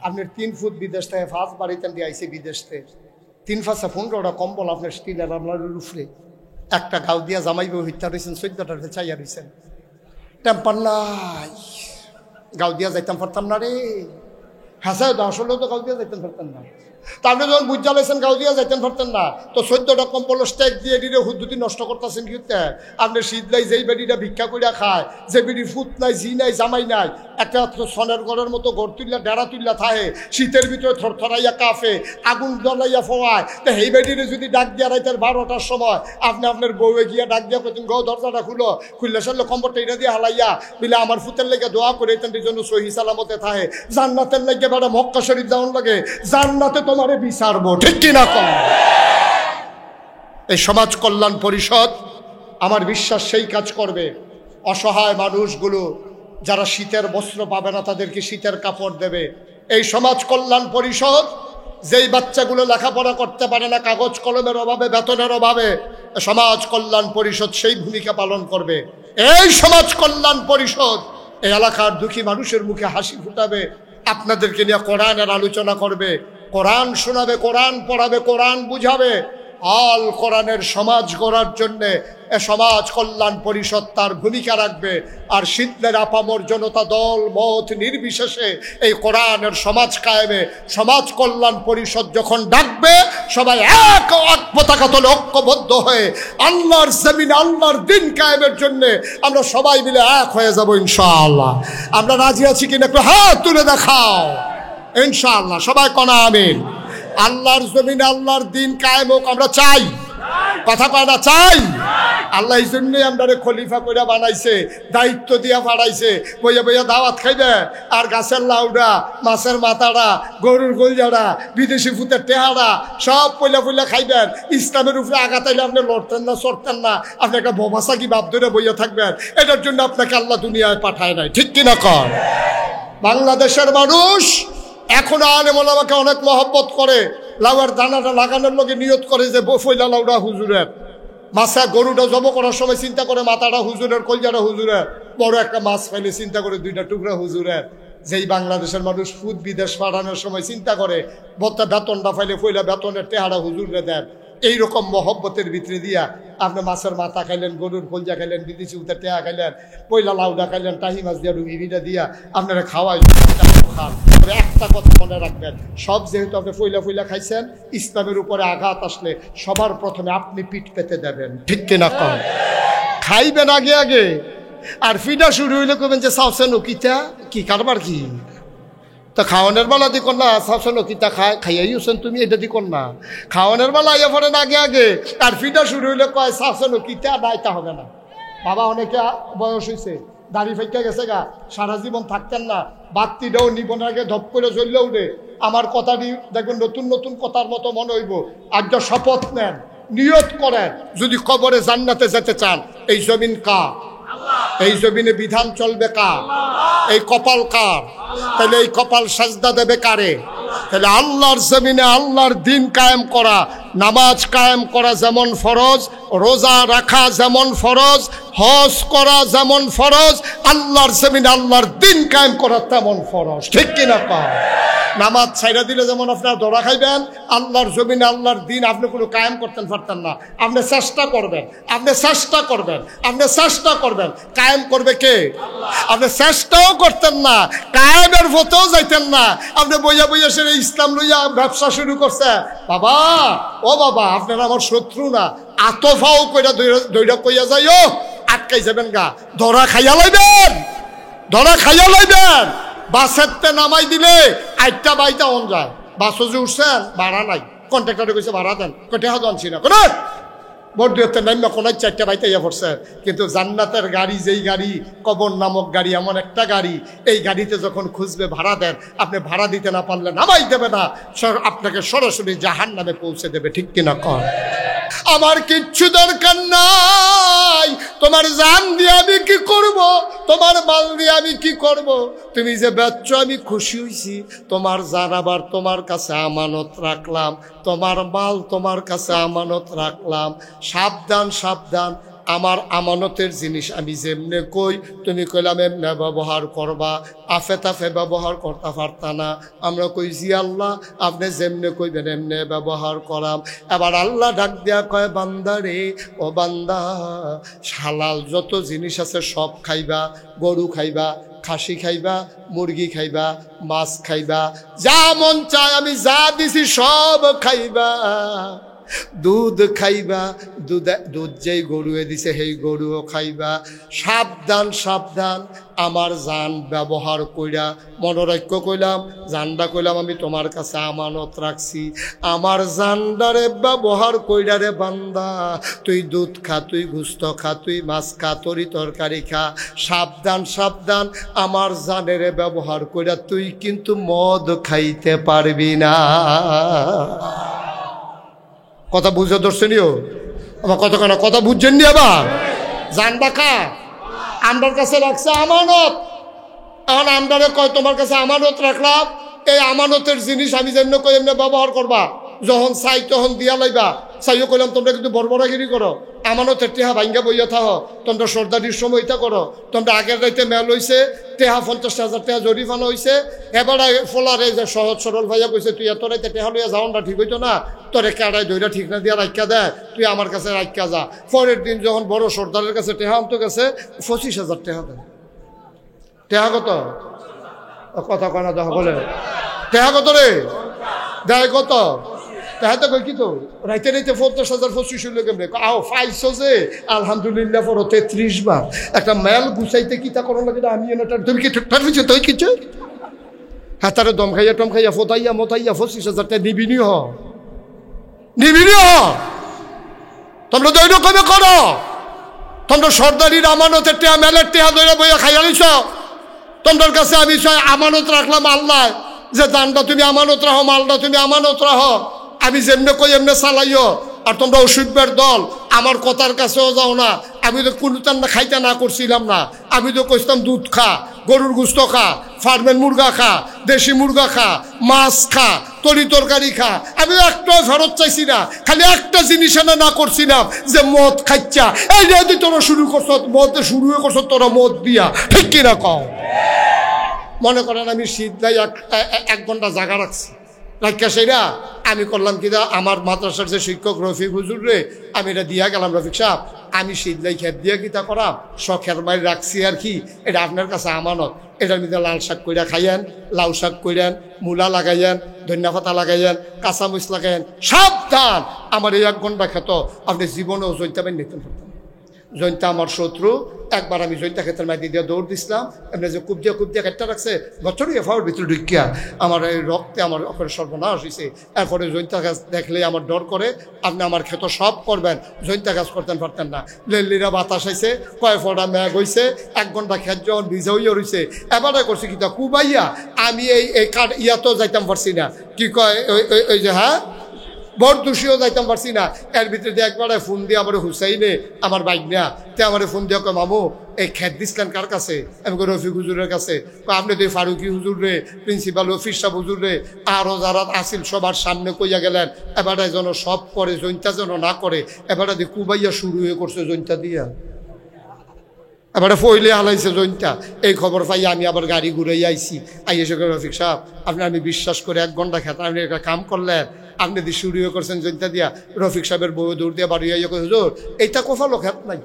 আপনার 3 ফুট বিদেশ থেকে 5 বাড়িতে দিয়ে আইসে বিদেশ থেকে 3 ফাঁসা 15টা কম্বল আপনার স্টিলের আপনার উফরে একটা গাও দিয়া জামাইবে হত্যা রয়েছেন 14টার চাইয়া রয়েছেন টেম্পার নাই গাও দিয়া যাইতাম পারতাম না রে হ্যাঁ আসলেও তো গাও দিয়া যাইতাম পারতাম না তা আপনি যখন বুঝা লাইছেন গাও দিয়া যাইতেন পারতেন না তো 14টা কম্বল স্টেক দিয়ে দিলে হুদ্দুতি নষ্ট করতেছেন কি আপনি শীত নাই যেই বেডিটা ভিক্ষা করিয়া খায় যে বেডির ফুট নাই জি নাই জামাই নাই একটা সনের ঘরের মতো ঘর তুললা ডেরা তুললা থাকে শীতের ভিতরে থরথরাইয়া কাফে আগুন জ্বলাইয়া ফোয়ায় তো এই বেডিরে যদি ডাক দিয়া রাইতের 12টার সময় আপনি আপনার বউয়ে গিয়া ডাক দিয়া করতেন গো দরজাটা খুললে সারলে কম্বরটা এটা দিয়ে হালাইয়া বিলে আমার ফুতের লেগে দোয়া করে এটার জন্য সহি সালামতে থাকে জান্নাতের লেগে বেড়া মক্কা শরীফ যাওয়ার লাগে জান্নাতে তোমারে বিচারবো ঠিক কিনা কম এই সমাজ কল্যাণ পরিষদ আমার বিশ্বাস সেই কাজ করবে অসহায় মানুষগুলো যারা শীতের বস্ত্র পাবে না তাদেরকে শীতের কাপড় দেবে এই সমাজ কল্যাণ পরিষদ যেই বাচ্চাগুলো লেখাপড়া করতে পারে না কাগজ কলমের অভাবে বেতনের অভাবে সমাজ কল্যাণ পরিষদ সেই ভূমিকা পালন করবে এই সমাজ কল্যাণ পরিষদ এই এলাকার দুঃখী মানুষের মুখে হাসি ফুটাবে আপনাদেরকে নিয়ে কোরআনের আলোচনা করবে কোরআন শোনাবে কোরআন পড়াবে কোরআন বুঝাবে আল কোরআনের সমাজ গড়ার জন্যে সমাজ কল্যাণ পরিষদ তার ভূমিকা রাখবে আর শীতের আপামর জনতা দল মত নির্বিশেষে এই কোরআনের সমাজ কায়েমে সমাজ কল্যাণ পরিষদ যখন ডাকবে সবাই এক পতাকা তলে ঐক্যবদ্ধ হয়ে আল্লাহর জমিনে আল্লাহর দিন কায়েমের জন্যে আমরা সবাই মিলে এক হয়ে যাব ইনশাআল্লাহ আমরা রাজি আছি কিনা একটু হাত তুলে দেখাও ইনশাআল্লাহ সবাই কনা আমিন আল্লাহর জমিনে আল্লাহর দিন কায়েম হোক আমরা চাই কথা কয় না চাই আল্লাহ এই জন্যই আমরা খলিফা করে বানাইছে দায়িত্ব দিয়া বাড়াইছে বইয়া বইয়া দাওয়াত খাইবে আর গাছের লাউডা মাছের মাথাটা গরুর গোলজাড়া বিদেশি ফুতের টেহারা সব পয়লা পয়লা খাইবেন ইসলামের উপরে আঘাতাইলে আপনি লড়তেন না চড়তেন না আপনি একটা বোমাসা কি বাপ ধরে বইয়া থাকবেন এটার জন্য আপনাকে আল্লাহ দুনিয়ায় পাঠায় নাই ঠিক কিনা কর বাংলাদেশের মানুষ এখনো আলেম ওলামাকে অনেক মহব্বত করে লাউয়ের দানাটা লাগানোর লোকে নিয়ত করে যে বফইলা লাউডা হুজুরের মাছা গরুটা জব করার সময় চিন্তা করে মাথাটা হুজুরের কলজাটা হুজুরের বড় একটা মাছ পাইলে চিন্তা করে 2টা টুকরা হুজুরের যেই বাংলাদেশের মানুষ ফুদ বিদেশ পাঠানোর সময় চিন্তা করে বত্তা বেতনটা পাইলে পয়লা বেতনের টেহারা হুজুরে দেন এইরকম মহব্বতের ভিতরে দিয়া আপনি মাছের মাথা খাইলেন গরুর কলজা খাইলেন বিদেশি উঠে টেহা খাইলেন পয়লা লাউডা খাইলেন টাহি মাছ দিয়া রুগিটা দিয়া আপনারা খাওয়াই খান একটা কথা মনে রাখবেন সব যেহেতু আপনি পয়লা পয়লা খাইছেন ইসলামের উপরে আঘাত আসলে সবার প্রথমে আপনি পিঠ পেতে দেবেন ঠিক কিনা কম খাইবেন আগে আগে আর ফিডা শুরু হইলে কবেন যে সাউসেন কিতা কি কারবার কি তো খাওয়ানোর বেলা দি কর না সাউসেন কিতা খাইয়াইছেন তুমি এটা দি কর না খাওয়ানোর বেলা ইয়ে পড়েন আগে আগে আর ফিডা শুরু হইলে কয় সাউসেন কিতা দায়িত্ব হবে না বাবা অনেকে বয়স হয়েছে দাড়ি ফেঁকে গেছে গা সারা জীবন থাকতেন না বাত্তিটাও নিবনের আগে ধপ করে চললে উঠে আমার কথাটি দেখবেন নতুন নতুন কথার মতো মনে হইব আজ শপথ নেন নিয়ত করেন যদি কবরে জান্নাতে যেতে চান এই জমিন কার এই জমিনে বিধান চলবে কার এই কপাল কার তাহলে এই কপাল সাজদা দেবে কারে তাহলে আল্লাহর জমিনে আল্লাহর দিন কায়েম করা নামাজ কায়েম করা যেমন ফরজ রোজা রাখা যেমন ফরজ হজ করা যেমন ফরজ আল্লাহর জমিনে আল্লাহর দিন কায়েম করা তেমন ফরজ ঠিক কিনা পা নামাজ ছাইরা দিলে যেমন আপনার ধরা খাইবেন আল্লাহর জমিনে আল্লাহর দিন আপনি কোনো কায়েম করতেন পারতেন না আপনি চেষ্টা করবেন আপনি চেষ্টা করবেন আপনি চেষ্টা করবেন কায়েম করবে কে আপনি চেষ্টাও করতেন না কায়েমের ভোটেও যাইতেন না আপনি বইয়া বইয়া সে ইসলাম লইয়া ব্যবসা শুরু করছে বাবা ও বাবা আপনারা আমার শত্রু না আতফাও কইরা দইরা কইয়া যাইও আটকাই যাবেন গা ধরা খাইয়া লইবেন ধরা খাইয়া লইবেন বাসেতে নামাই দিলে আইটা বাইটা অন যায় বাসও যে উঠছেন ভাড়া নাই কন্ট্রাক্টরে কইছে ভাড়া দেন কটে হাজার আনছি না কোন বড় নাইমা কোন 4টা বাইতে ইয়া পড়ছে কিন্তু জান্নাতের গাড়ি যেই গাড়ি কবর নামক গাড়ি এমন একটা গাড়ি এই গাড়িতে যখন খুঁজবে ভাড়া দেন আপনি ভাড়া দিতে না পারলে নামাই দেবে না আপনাকে সরাসরি জাহান্নামে পৌঁছে দেবে ঠিক কিনা কর আমার কিচ্ছু দরকার নাই তোমার জান দিয়ে আমি কি করব তোমার মাল দিয়ে আমি কি করব তুমি যে বেচ্চ আমি খুশি হইছি তোমার জান আবার তোমার কাছে আমানত রাখলাম তোমার মাল তোমার কাছে আমানত রাখলাম সাবধান সাবধান আমার আমানতের জিনিস আমি যেমনে কই তুমি কইলাম এমনে ব্যবহার করবা, আফে তাফে ব্যবহার করতে পারতা না। আমরা কই জি আল্লাহ, আপনি যেমনে কইবেন এমনে ব্যবহার করাম। এবার আল্লাহ ডাক দিয়া কয় বান্দা রে, ও বান্দা, হালাল যত জিনিস আছে সব খাইবা, গরু খাইবা, খাসি খাইবা, মুরগি খাইবা, মাছ খাইবা, যা মন চায় আমি যা দিছি সব খাইবা, দুধ খাইবা, দুধ যেই গরুয়ে দিছে সেই গরুও খাইবা। সাবধান সাবধান, আমার জান ব্যবহার কইরা মনোরাজ্য কইলাম, জানডা কইলাম আমি তোমার কাছে আমানত রাখছি। আমার জানডারে ব্যবহার কইরা রে বান্দা, তুই দুধ খা, তুই গুস্ত খা, তুই মাছ খা, তরি তরকারি খা। সাবধান সাবধান, আমার জানেরে ব্যবহার কইরা তুই কিন্তু মদ খাইতে পারবি না। কথা বুঝে ধরছেনিও আমার কথা বুঝছেন নি? আবার জানবা কা আমরার কাছে রাখছে আমানত। এখন আমরারে কয় তোমার কাছে আমানত রাখলাম, এই আমানতের জিনিস আমি যেমন কই এমনি ব্যবহার করবা, যখন চাই তখন দিয়া লাইবা। চাইও কইলাম তোমরা কিন্তু বড়বড়াগিরি করো, আমানতের টেহা ভাঙ্গা বইয়া থাহ, তোমরা সর্দারির সময়টা করো। তোমরা আগের রাইতে মেল হয়েছে, টেহা 50,000 টাকা জরিমানা হয়েছে। এবারে ফোলারে যে সহজ সরল ভাইয়া কইছে তুই এত রাইতে টেহা লইয়া যাও না, ঠিক হইতো না, তোরে কাটায় দইটা ঠিক না দিয়া রাখা দেয়, তুই আমার কাছে রাখা যা। পরের দিন যখন বড় সর্দারের কাছে টেহা আনতে গেছে, 25,000 টাকা দেয়। টেহা কত? কথা কয় না দেখা বলে টেহা কত রে দেয় কত? তাহাতে কই কি তো রাইতে রাইতে 50,000 25 হইল কেমনে? আও ফাইছো যে আলহামদুলিল্লাহ পড়ো 33 বার। একটা মেল গুছাইতে কি তা করো লাগে না? আমি এনাটা তুমি কি ঠিক ঠাক তুই কিছু হাতারে দম খাইয়া টম খাইয়া ফোতাইয়া মতাইয়া 25,000 টাকা নিবিনি হ, নিবিনি হ। তোমরা তো এইরকমই করো। তোমরা সর্দারির আমানতের টেহা মেলের টেহা ধরে বইয়া খাইয়া নিছ। তোমার কাছে আমি আমানত রাখলাম আল্লাহ, যে দানটা তুমি আমানত রাখো, মালটা তুমি আমানত রাখো, আমি যেমনে কই এমনে চালাইও। আর তোমরা অসুখের দল, আমার কথার কাছেও যাও না। আমি তো কোনো না খাইতে না করছিলাম না। আমি তো কইতাম দুধ খা, গরুর গুস্ত খা, ফার্মের মুরগা খা, দেশি মুরগা খা, মাছ খা, তরি তরকারি খা। আমি একটাও ফেরত চাইছি না, খালি একটা জিনিস না করছিলাম যে মদ খাইছা। এই যে তোরা শুরু করছ, মদ শুরু করছ তোরা মদ দিয়া, ঠিক কিনা কও? মনে করেন আমি শীত নাই 1 ঘন্টা জায়গা রাখছি, রাখা সেইটা আমি করলাম কি, আমার মাদ্রাসার যে শিক্ষক রফিক হুজুর রে আমি এটা দিয়া গেলাম, রফিক সাহেব আমি শীতলাই খেত দিয়ে কিতা করাম, শখের বাইরে রাখছি আর কি, এটা আপনার কাছে আমানত। এটার মধ্যে লাল শাক কইরা খাইয়েন, লাউ শাক কইরেন, মূলা লাগাইয়েন, ধনিয়া পাতা লাগাইয়েন, কাঁচামরিচ লাগাইয়েন। সাবধান, আমার এই 1 ঘন্টা খেত আপনি জীবনেও জৈতা বেন নিতে পারতেন। জৈন্তা আমার শত্রু। একবার আমি জৈন্তা ক্ষেতের মাটি দিয়ে দৌড় দিছিলাম, এমনি যে কুবদিয়া খেটটা রাখছে বছরই ফাওয়ার ভিতরে ঢুকিয়া আমার এই রক্তে আমার অপরে সর্বনাশ হয়েছে। এরপরে জৈন্তা গাছ দেখলে আমার ডর করে, আপনি আমার ক্ষেত সব করবেন, জৈন্তা গাছ করতেন পারতেন না। লেল্লিরা বাতাস আইছে, কয় ফোটা ম্যাগ হয়েছে, 1 ঘন্টা খেত যখন ভিজা হইয়া রয়েছে। এবারে করছি কি তা কুবাইয়া আমি এই কাঠ ইয়াতেও যাইতাম পারছি না, কি কয় ওই যে হ্যাঁ বড় দুষিও যাইতাম পারছি না। এর ভিতরে দিয়ে একবারে ফোন দিয়ে আমার হুসাইনে আমার বাইক নেয়া তে আমার ফোন দিয়ে কয় মামু এই খেত দিচ্ছিলেন কার কাছে? আমি কই রফিক হুজুরের কাছে। আপনি তো ফারুকি হুজুর রে, প্রিন্সিপাল অফিস সাহেব হুজুর রে আরও যারা আসিল সবার সামনে কইয়া গেলেন, এবারে যেন সব করে জৈন্তা যেন না করে। এবারে দিয়ে কুবাইয়া শুরু হয়ে করছে জৈন্তা দিয়া, এবারে ফইলে হালাইছে জৈন্তা। এই খবর পাই আমি আবার গাড়ি ঘুরে আইছি। আইসে রফিক সাহেব আপনি আমি বিশ্বাস করে 1 ঘন্টা খেতে আপনি একটা কাম করলেন, আপনি দিয়ে শুরু করছেন জৈন্তা দিয়া। রফিক সাহেবের বউ দৌড় দিয়ে বাড়ি আইয়া কই হুজুর এইটা কফালো খেত নাই,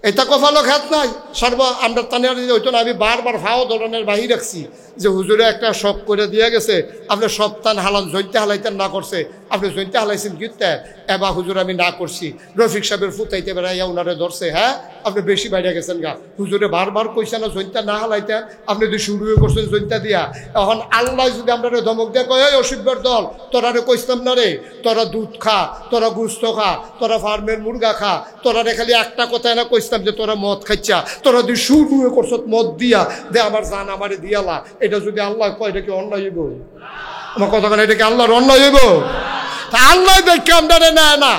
এটা কফালো খেত নাই, সর্ব আমরা তানিয়া হইতো না। আমি বারবার ফাও ধরনের বাহি রাখছি যে হুজুরে একটা শখ করে দিয়ে গেছে, আপনি সপ্তাহ হালান জৈন্তা হালাইতেন না করছে, আপনি জৈন্তা হালাইছেন কিনতে এবার হুজুর আমি না করছি। রফিক সাহেবের ফুতাইতে বেড়াইয়া উনারে ধরছে, হ্যাঁ আপনি বেশি বাইরে গেছেন গা, হুজুরে বারবার কইছে না জৈন্তা না হালাইতেন, আপনি যদি শুরু করছেন জৈন্তা দিয়া। এখন আল্লাহ যদি আমরা ধমক দিয়ে কয় অসুখের দল তোরা রে কইতাম না রে, তোরা দুধ খা, তোরা গুস্ত খা, তোরা ফার্মের মুরগা খা, তোরা রে খালি একটা কথা না কইতাম যে তোরা মদ খাইছা, তোরা যদি শুরু করছ মদ দিয়া দে আমার জান আমারে দিয়ালা। এটা যদি আল্লাহ কয় এটা কি অন্যায় হইব? আমার কথা কেন, এটা কি আল্লাহর অন্যায় হইব? তা আল্লাহ দেখে আমরা নেয় না,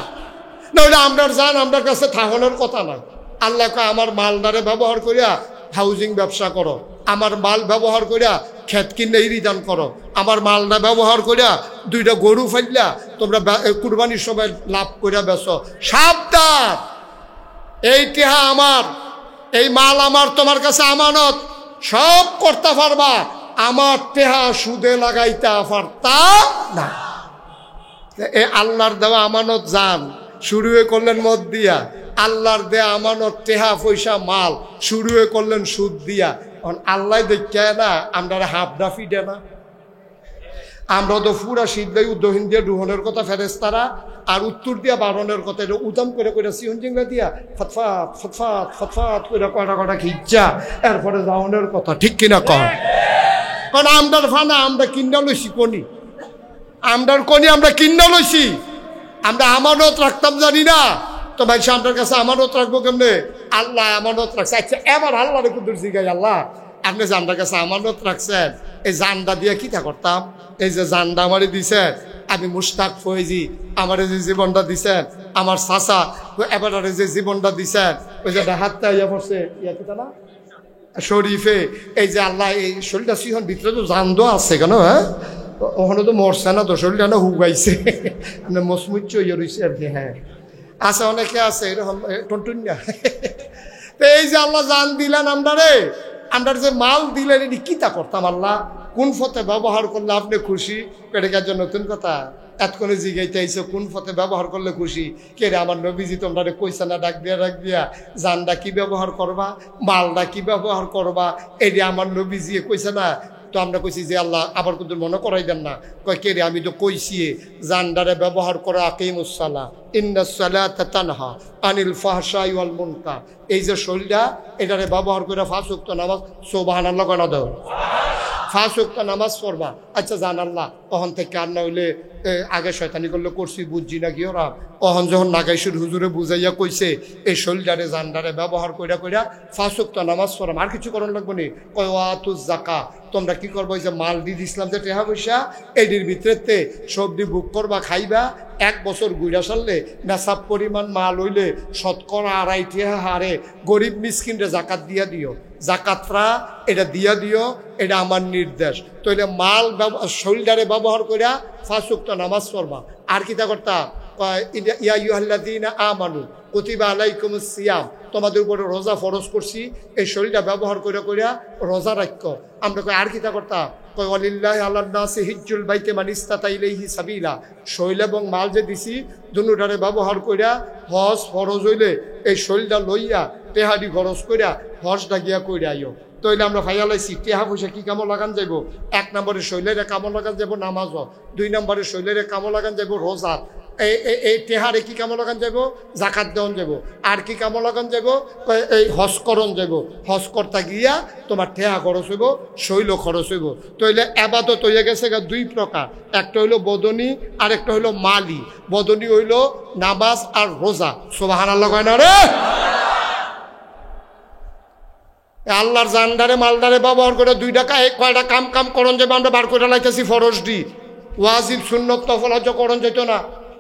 নইলে আমরা জান আমার কাছে থাকনের কথা না। আল্লাহ কয় আমার মালদারে ব্যবহার করিয়া হাউজিং ব্যবসা করো, আমার মাল ব্যবহার করিয়া ক্ষেত কিনে রিদান করো, আমার মালটা ব্যবহার করিয়া 2টা গরু ফাইলা তোমরা কুরবানির সময় লাভ করিয়া বেচো। সাবধান, এই টেহা আমার, এই মাল আমার, তোমার কাছে আমানত, সব করতে পারবা, আমার টেহা সুদে লাগাইতে পারতা না। এ আল্লাহর দেওয়া আমানত জান শুরু করলেন মদ দিয়া, আল্লাহর দেয়া আমানত টেহা পয়সা মাল শুরু করলেন সুদ দিয়া। আল্লাহ দেখে না আমরা হাফডা ফিডে না, আমরা তো পুরা শীত দেয় উদ্দহিন দিয়ে ডুহনের কথা ফেরেস্তারা, আর উত্তর দিয়া বারণের কথা এটা উদাম করে করে সিহন জিংলা দিয়া ফতফাত ফতফাত ফতফাত করে কটা কটা খিচ্ছা, এরপরে যাওনের কথা, ঠিক কিনা কর? কারণ আমরার ফানা আমরা কিনা লইছি কনি, আমরার কনি আমরা কিনা লইছি, আমরা আমানত রাখতাম জানি না তো ভাই আমরার কাছে আমানত রাখবো কেমনে? আল্লাহ আমানত রাখছে। আচ্ছা এবার আল্লাহ রে কুদুর জিগাই, আল্লাহ আপনি যে আমার কাছে আমানত রাখছেন, এই জানটা দিয়ে কিটা করতাম? এই যে জানটা আমারে দিছেন, আমি মুশতাক ফয়েজি, আমারে যে জীবনটা দিছেন, আমার চাচা এবারে যে জীবনটা দিছেন, ওই যে হাতটা ইয়া পড়ছে ইয়া কিটা না শরীফে, এই যে আল্লাহ এই শরীরটা সিহন ভিতরে তো জান দো আছে কেন? হ্যাঁ ওখানে তো মরছে না তো, শরীরটা না হুগাইছে, মানে মসমুচ্চ ইয়ে রয়েছে আর কি। হ্যাঁ আছে, অনেকে আছে এরকম টনটুনিয়া। এই যে আল্লাহ জান দিলেন আমরা রে, আমরা যে মাল দিলেন এটি কিতা করতাম? আল্লাহ কোন পথে ব্যবহার করলে আপনি খুশি? এটা যে নতুন কথা এতক্ষণে জিগাইতে আইসো, কোন পথে ব্যবহার করলে খুশি? কে রে আমার নবীজি তোমরা রে কইসা না, ডাক দিয়া জানটা কি ব্যবহার করবা, মালটা কি ব্যবহার করবা, এটি আমার নবীজি কইসা না। তো আমরা কইছি যে আল্লাহ আবার কিন্তু মনে করাই দেন না, কয় কে রে আমি তো কইছি জানডারে ব্যবহার করা আকিমুস সালাহ ইন্নাস সালাতা তানহা আনিল ফাহশাই ওয়াল মুনকার। এই যে শরীরটা এটারে ব্যবহার করে 5 ওয়াক্ত নামাজ, সুবহানাল্লাহ কনা দাও, 5 ওয়াক্ত নামাজ পড়বা। আচ্ছা জান আল্লাহ তখন থেকে আর না হইলে আগে শয়তানি করলে করছি বুঝছি না কি ওরা, অহন যখন নাগাইশুর হুজুরে বুঝাইয়া কইছে এই শরীরটারে জানডারে ব্যবহার কইরা 5 ওয়াক্ত নামাজ পড়াম, আর কিছু করণ লাগবো নি। কয় ওয়াতুজ যাকা, তোমরা কি করবো? ওই যে মাল দিয়ে দিছিলাম যে টেহা পয়সা, এটির ভিতরেতে সবজি বুক করবা, খাইবা, 1 বছর ঘুরা সারলে নেশাব পরিমাণ মাল হইলে শতকরা 2.5 টেহা হারে গরিব মিসকিনরে জাকাত দিয়া দিও, জাকাতরা এটা দিয়া দিও, এটা আমার নির্দেশ। তো এটা মাল শরীরটারে ব্যবহার করিয়া 5 ওয়াক্ত নামাজ পড়বা। আর কিতা করতা? ইয়া আইয়ুহাল্লাযীনা আমানু কুতিবা আলাইকুমুস সিয়াম, তোমাদের উপরে রোজা ফরজ করছি, এই শরীরটা ব্যবহার করে করিয়া রোজা রাখো। আমরা কই আর কিতা করতা? কই ওয়ালিল্লাহি আলান নাসি হিজ্জুল বাইতি মান ইসতাতা ইলাইহি সাবিলা, শরীর এবং মাল যে দিছি দুনুটারে ব্যবহার করিয়া হজ ফরজ হইলে এই শরীরটা লইয়া টেহাডি খরচ করিয়া হজটা গিয়া কইরা আইও। তইলে আমরা ফাইয়া লাইছি টেহা পয়সা কি কামো লাগান যাইব? 1 নম্বরে শৈলের কামো লাগান যাব নামাজ, 2 নম্বরে শৈলের কামো লাগান যাব রোজা, এই টেহারে কি কামো লাগান যাব? জাকাত দেওয়ান যাব। আর কি কামো লাগান যাব? এই হজ করণ যাব। হজ করতে গিয়া তোমার টেহা খরচ হইব, শৈল খরচ হইব। তইলে আবাদত হইয়া গেছে 2 প্রকার, একটা হইল বদনী আর একটা হইল মালি। বদনী হইল নামাজ আর রোজা। সুবহানাল্লাহ কয় না রে? আল্লাহর জানডারে মালডারে ব্যবহার করে 2 টাকা কয়টা কাম করণ যাবে আমরা বার করে লাইতেছি ফরজ দি, ওয়াজিব সুন্নত নফল হজ করণ যেত না।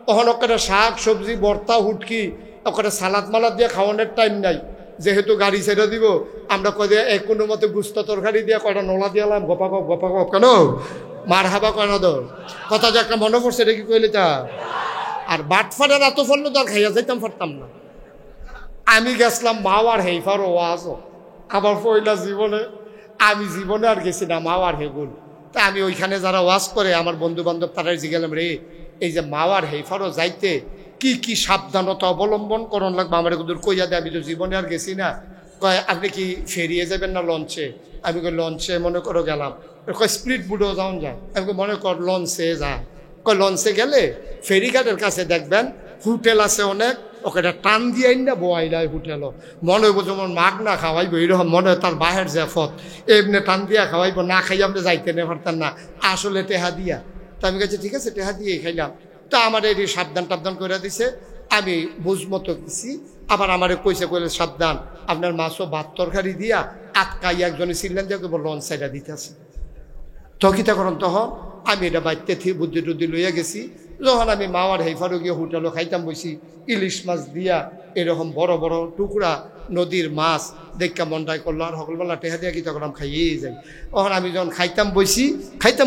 তখন ওখানে শাক সবজি ভর্তা হুটকি ওখানে সালাদ মালাদ দিয়ে খাওয়ানোর টাইম নাই, যেহেতু গাড়ি ছেড়ে দিব আমরা কয়ে দিয়ে কোনো মতে গুস্ত তরকারি দিয়ে কয়টা নোলা দিয়ালাম, গপাক কেন মার হাবা কেন দর কথা যে একটা মনে পড়ছে এটা কি কইলে তা। আর বাটফাটের এত ফললো তো আর খাইয়া যাইতাম পারতাম না। আমি গেছিলাম মাওয়ার হেইফার ওয়াজ, আমার পয়লা জীবনে আমি জীবনে আর গেছি না মাওয়ার হেগুল। তা আমি ওইখানে যারা ওয়াজ করে আমার বন্ধু বান্ধব তারাই জিগেলাম, রে এই যে মাওয়ার হেইফারও যাইতে কি কি সাবধানতা অবলম্বন করণ লাগবে আমার দূর কইয়া দেয়, আমি তো জীবনে আর গেছি না। কয় আপনি কি ফেরিয়ে যাবেন না লঞ্চে? আমি কই লঞ্চে মনে করো গেলাম। কয় স্প্লিট বুডও যাওন যায়? আমি মনে কর লঞ্চে যা। কয় লঞ্চে গেলে ফেরিঘাটের কাছে দেখবেন হোটেল আছে অনেক, ওকে টান দিয়ে না বোয়াইলাই হোটেল মনে হইব যেমন মাগ না খাওয়াইব, এরকম মনে হয় তার বাহের যে ফত এমনি টান দিয়া খাওয়াইব, না খাই আপনি যাইতে নে পারতেন না, আসলে টেহা দিয়া। তো আমি কাছে ঠিক আছে টেহা দিয়ে খাইলাম। তো আমার এই সাবধান টাবধান করে দিছে, আমি বুঝমতো গেছি। আবার আমারে কইছে কইলে সাবধান আপনার মাছও ভাত তরকারি দিয়া আটকাই একজনে ছিলেন দিয়ে লঞ্চ সাইডা দিতেছে। তখিতা করেন তখন আমি এটা বাইতে বুদ্ধি টুদ্ধি লইয়া গেছি। যখন আমি মাওয়ার হেইফারও গিয়ে হোটেলও খাইতাম বসি, ইলিশ মাছ দিয়া এরকম বড় বড় টুকরা নদীর মাছ দেখা মনটাই করলো, আর সকলবেলা টেহা দিয়া কি তখন খাইয়েই যাই। তখন আমি যখন খাইতাম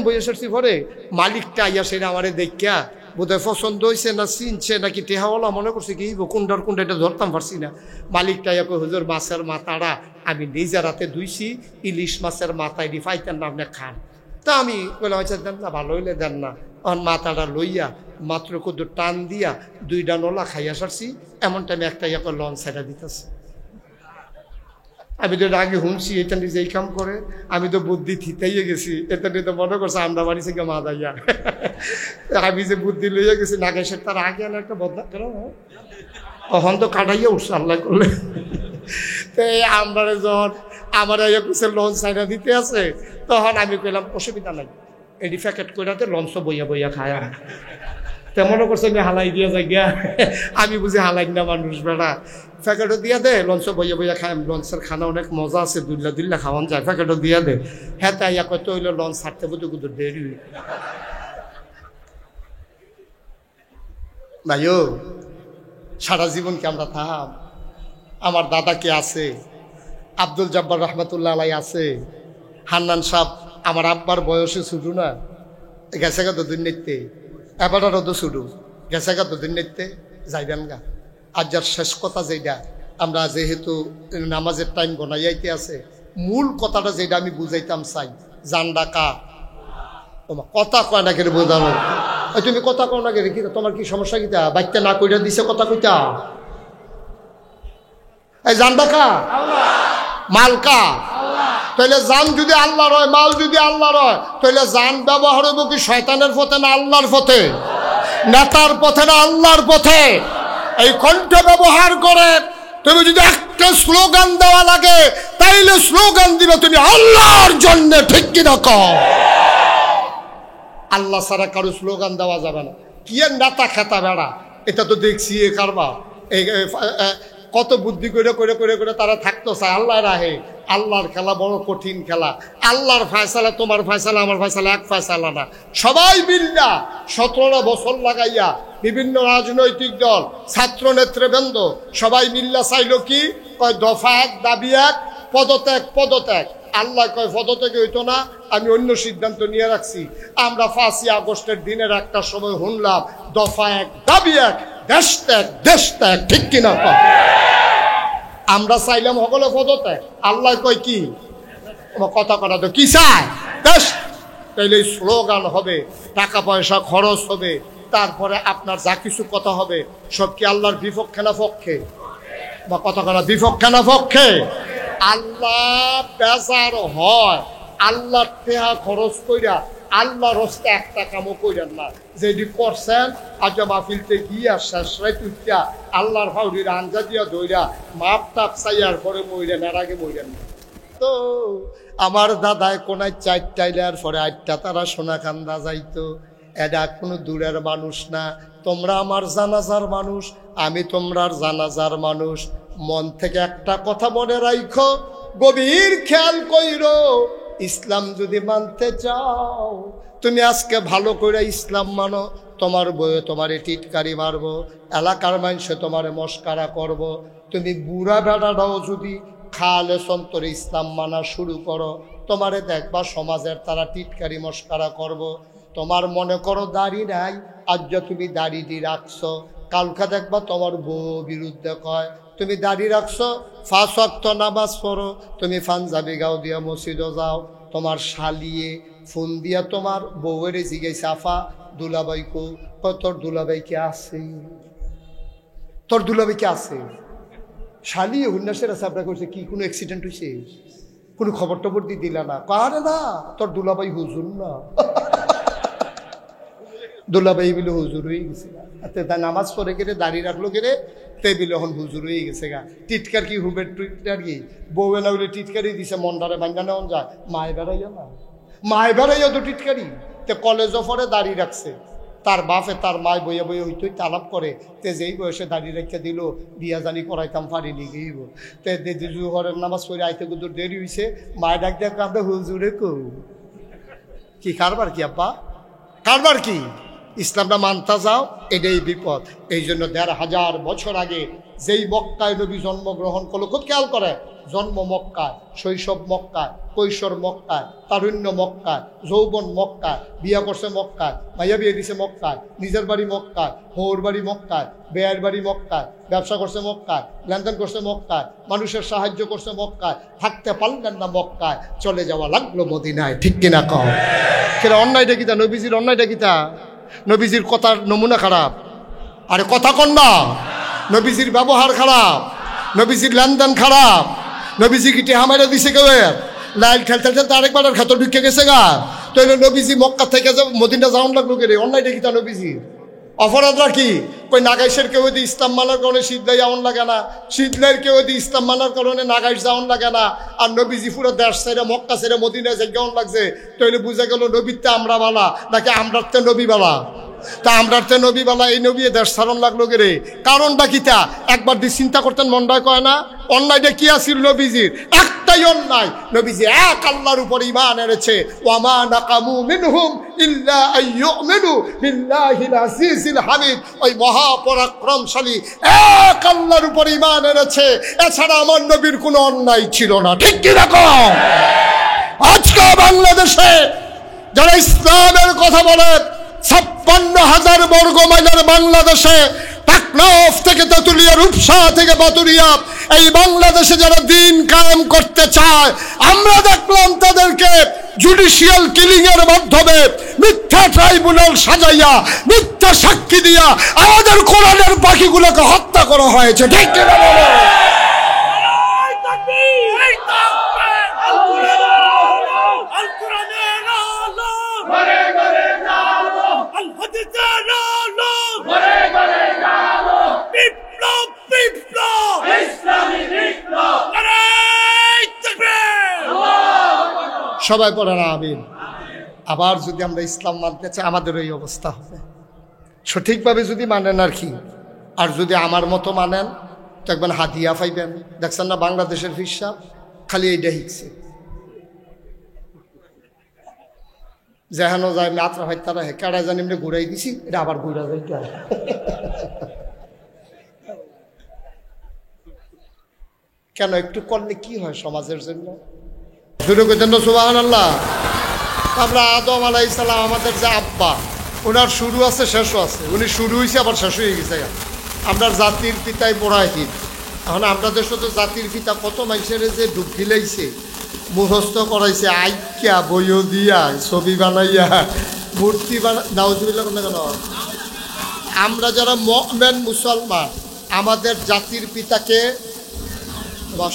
বসে সরছি পরে মালিকটা আইয়া সেটা আমারে দেখা বোধহয় পছন্দ হয়েছে না চিনছে নাকি টেহাওয়ালা মনে করছে কি কোনটার কোনটা এটা ধরতাম পারছি না। মালিকটা কই হুজুর মাছের মাথাটা আমি নিজের হাতে ধুইছি, ইলিশ মাছের মাথায় দি ফাইতেন না আপনি খান। তা আমি বললাম আচ্ছা দেন না, ভালো হইলে দেন না। আমার মাথাটা লইয়া মাত্র কদ্দুর টান দিয়া 2টা নলা খাইয়া সারছি। এমন টাইমে একটা লঞ্চ ছাইড়া দিতেছে। আমি তো আগে শুনছি এটা নিজে এই কাম করে, আমি তো বুদ্ধি থিতাইয়ে গেছি। এটা নিয়ে তো মনে করছে আমরা বাড়ি থেকে মা দাইয়া আমি যে বুদ্ধি লইয়া গেছি নাগেশের তার আগে আর একটা বদলা কেন তখন তো কাটাইয়া উঠছে আল্লাহ করলে। তো আমরা যখন আমার লঞ্চ ছাইড়া দিতে আছে তখন আমি কইলাম অসুবিধা নাই, এডি প্যাকেট কইরাতে লঞ্চ বইয়া বইয়া খায়। তে মনে করছে আমি হালাই দিয়া যাই গিয়া, আমি বুঝি হালাই না মানুষ বেড়া। প্যাকেটও দিয়া দে, লঞ্চ বইয়া বইয়া খাই। লঞ্চের খানা অনেক মজা আছে, দুল্লা খাওয়ান যায়, প্যাকেটও দিয়া দে। হ্যাঁ তাই কত হইলো লঞ্চ ছাড়তে বুঝতে কিন্তু দেরি। ভাইও সারা জীবন কি আমরা থাম? আমার দাদা কে আছে, আব্দুল জব্বার রহমতুল্লাহ আলাই আছে, হান্নান সাহেব আমার আব্বার বয়সে ছুটু না, গেছে গা তো দুর্নীতি, এবারও তো ছুটু গেছে গা তো দুর্নীতি যাইবেন গা। আর যার শেষ কথা যেটা, আমরা যেহেতু নামাজের টাইম গনাইয়াইতে আছে, মূল কথাটা যেটা আমি বুঝাইতাম চাই, জান ডাকা কথা কয় না কেন বোঝানো। তুমি কথা কও না কেন, কি তোমার কি সমস্যা? কিতা বাচ্চা না কইরা দিছে কথা কইতা? এই জান ডাকা মালকা, তাহলে জান যদি আল্লাহর হয়, মাল যদি আল্লাহর হয়, তাহলে জান ব্যবহার হইব কি শয়তানের পথে না আল্লাহর পথে? নেতার পথে না আল্লাহর পথে? এই কণ্ঠ ব্যবহার করে তুমি যদি একটা স্লোগান দেওয়া লাগে তাইলে স্লোগান দিবে তুমি আল্লাহর জন্য, ঠিক কিনা কও? আল্লাহ ছাড়া কারো স্লোগান দেওয়া যাবে না। কি আর নেতা খেতা বেড়া, এটা তো দেখছি এ কারবা এই কত বুদ্ধি করে করে করে করে তারা থাকতো চায়। আল্লাহ রাহে, আল্লাহর খেলা বড় কঠিন খেলা। আল্লাহর ফয়সালা তোমার ফয়সালা আমার ফয়সালা এক ফয়সালা না। সবাই মিল্লা 17 বছর লাগাইয়া বিভিন্ন রাজনৈতিক দল, ছাত্র নেতৃবৃন্দ সবাই মিল্লা চাইল কি কয় দফা এক দাবি এক, পদত্যাগ পদত্যাগ। আল্লাহ কয় পদত্যাগ হইতো না, আমি অন্য সিদ্ধান্ত নিয়ে রাখছি। আমরা 5ই আগস্টের দিনের একটা সময় শুনলাম দফা এক দাবি এক, দেশ ত্যাগ দেশ ত্যাগ, ঠিক কিনা? আমরা চাইলাম সকলে পদত্যাগ, আল্লাহ কয় কি কথা কথা তো কি চায় দেশ। তাইলে স্লোগান হবে, টাকা পয়সা খরচ হবে, তারপরে আপনার যা কিছু কথা হবে সব কি আল্লাহর বিপক্ষে না পক্ষে? বা কথা কথা বিপক্ষে না পক্ষে? আল্লাহ বেজার হয়, আল্লাহর টেহা খরচ কইরা আল্লাহর হস্তে একটা কামও কইরেন না। যেটি করছেন আজ মাহফিলতে গিয়া শেষ রাইতুইয়া আল্লাহর ফাউরির আঞ্জা দিয়া দইরা মাপ টাপ চাইয়ার পরে মইরেন, এর আগে মইরেন না। তো আমার দাদায় কোনায় 4টাইলার পরে 8টা তারা সোনাকান্দা যাইতো। এটা কোনো দূরের মানুষ না, তোমরা আমার জানাজার মানুষ, আমি তোমরার জানাজার মানুষ। মন থেকে একটা কথা মনে রাখো, গভীর খেয়াল কইরো, ইসলাম যদি মানতে চাও তুমি আজকে ভালো করে ইসলাম মানো। তোমার বইয়ে তোমারে টিটকারি মারবো, এলাকার মানুষে তোমারে মস্কারা করব। তুমি বুড়া বেড়াটাও যদি খালে সন্তরে ইসলাম মানা শুরু করো, তোমারে দেখবা সমাজের তারা টিটকারি মস্কারা করব। তোমার মনে করো দাড়ি নাই, আজ তুমি দাড়িটি রাখছো, কালকা দেখবা তোমার বউ বিরুদ্ধে কয় তুমি দাড়ি রাখছো, 5 ওয়াক্ত নামাজ পড়ো, তুমি পাঞ্জাবি গাও দিয়া মসজিদও যাও, তোমার শালিয়ে ফোন দিয়া তোমার বউয়ের জিজ্ঞাসা আফা দুলাভাই কো, তোর দুলাভাই কে আছে? তোর দুলাভাই কে আছে? শালিয়ে হুন্নাসের আছে আপনার করছে কি কোনো অ্যাক্সিডেন্ট হয়েছে? কোনো খবর টবর দিয়ে দিলা না? কারে না, তোর দুলাভাই হুজুর না। দুলাভাই বিলে হুজুর হয়ে গেছে, তা নামাজ পড়ে কেটে দাঁড়িয়ে রাখলো কেটে টেবিল এখন হুজুর হয়ে গেছে গা। টিটকার কি হুবের টিটকার কি বউ না বলে টিটকারি দিছে, মন্ডারে বাঙ্গা নেওয়া যায়, মায় বেড়াইয়া না, মায় বেড়াইয়া তো টিটকারি। তে কলেজও পরে দাঁড়িয়ে রাখছে, তার বাপে তার মায় বইয়া বইয়া হইতে হইতে আলাপ করে, তে যেই বয়সে দাঁড়িয়ে রেখে দিল বিয়া জানি করাইতাম পারিনি গিয়েব। তে জুহরের নামাজ পড়ে আইতে গুদুর দেরি হয়েছে, মায় ডাক দেখ কাঁদে হুজুরে কৌ কি কারবার কি আব্বা, কারবার কি? ইসলামটা মানতা যাও, এটাই বিপদ। এই জন্য 1500 বছর আগে যেই মক্কায় নবী জন্মগ্রহণ করলো, খুব খেয়াল করে, জন্ম মক্কায়, শৈশব মক্কায়, কৈশোর মক্কায়, তারুণ্য মক্কায়, যৌবন মক্কায়, বিয়া করছে মক্কায়, মাইয়া বিয়ে দিছে মক্কায়, নিজের বাড়ি মক্কায়, হৌর বাড়ি মক্কায়, বেয়ের বাড়ি মক্কায়, ব্যবসা করছে মক্কায়, লেনদেন করছে মক্কায়, মানুষের সাহায্য করছে মক্কায়, থাকতে পারলেন না মক্কায়, চলে যাওয়া লাগলো মদিনায়। ঠিক কিনা কও? কেন অন্যায়টা কিতা? নবীজির অন্যায়টা কিতা? নবীজির কথার নমুনা খারাপ। আরে কথা কন না, নবীজির ব্যবহার খারাপ, নবীজির লেনদেন খারাপ, নবীজি কি টেহা মাইরা দিছে কেউ? লাইল ঠেলতে ঠেলতে আরেকবার খাতর ঢুকে গেছে গা। তো নবীজি মক্কা থেকে মদিনা যাওয়ান লাগলো কে রে? অন্যায়টা কিতা নবীজির? অপরাধরা কি? কই নাগাইশের কেউ যদি ইসলাম মানার কারণে শীতলাই যাওয়ান লাগে না, শীতলাইয়ের কেউ যদি ইসলাম মানার কারণে নাগাইশ যাওয়ান লাগে না, আর নবীজি পুরো দেশ ছেড়ে মক্কা ছেড়ে মদিনায় যে কেমন লাগছে, তাহলে বুঝা গেল নবীতে আমরা বালা নাকি আমরাতে নবী বালা? তা আমরাতে নবী বালা, এই নবী দেশ ছাড়ন লাগলো কে রে? কারণটা কিতা? একবার দিয়ে চিন্তা করতেন মনটা কয় না? অন্যায়টা কি আছিল নবীজির? একটাই অন্যায়, নবীজি এক আল্লাহর উপর ঈমান এনেছে। ওয়ামা নাকামু মিনহুম ইল্লা আইয়ুমিনু বিল্লাহিল আজিজিল হামিদ। ওই মহাপরাক্রমশালী এক আল্লাহর উপর ঈমান এনেছে, এছাড়া আমার নবীর কোনো অন্যায় ছিল না। ঠিক কি রকম? আজকে বাংলাদেশে যারা ইসলামের কথা বলে, 56,000 বর্গ মাইলের বাংলাদেশে, টাকনাফ থেকে তেতুলিয়া, রূপসা থেকে বাতুরিয়া, এই বাংলাদেশে যারা দিন কায়েম করতে চায়, আমরা দেখলাম তাদেরকে জুডিশিয়াল কিলিং এর মাধ্যমে মিথ্যা ট্রাইব্যুনাল সাজাইয়া, মিথ্যা সাক্ষী দিয়া আমাদের কোরআনের পাখিগুলোকে হত্যা করা হয়েছে। ঠিক কিনা বলো? সবাই পড়ে না আমিন। আবার যদি আমরা ইসলাম মানতে চাই, আমাদের এই অবস্থা হবে। সঠিকভাবে যদি মানেন আর কি, আর যদি আমার মতো মানেন তো একবার হাদিয়া পাইবেন। দেখছেন না বাংলাদেশের ফিরসা খালি এইটা শিখছে, যেহানো যায় মাত্রা হয় তারা কেড়ায় জানি এমনি ঘুরাই দিছি, এটা আবার ঘুরা যায়। কেন? একটু করলে কি হয় সমাজের জন্য? শুরু করতেন না সুবহানাল্লাহ। আমরা আদম আলাইহিস সালাম, আমাদের যে আব্বা, ওনার শুরু আছে শেষও আছে। উনি শুরু হয়েছে আবার শেষ হয়ে গেছে। আমরা জাতির পিতায় পড়াইছি। এখন আমরা দেশ তো জাতির পিতা কত মানুষের যে ডুব দিলাইছে, মুখস্থ করাইছে, আইকিয়া বইও দিয়া, ছবি বানাইয়া, মূর্তি নাউজুবিল্লাহ কেন? আমরা যারা মুমিন মুসলমান, আমাদের জাতির পিতাকে,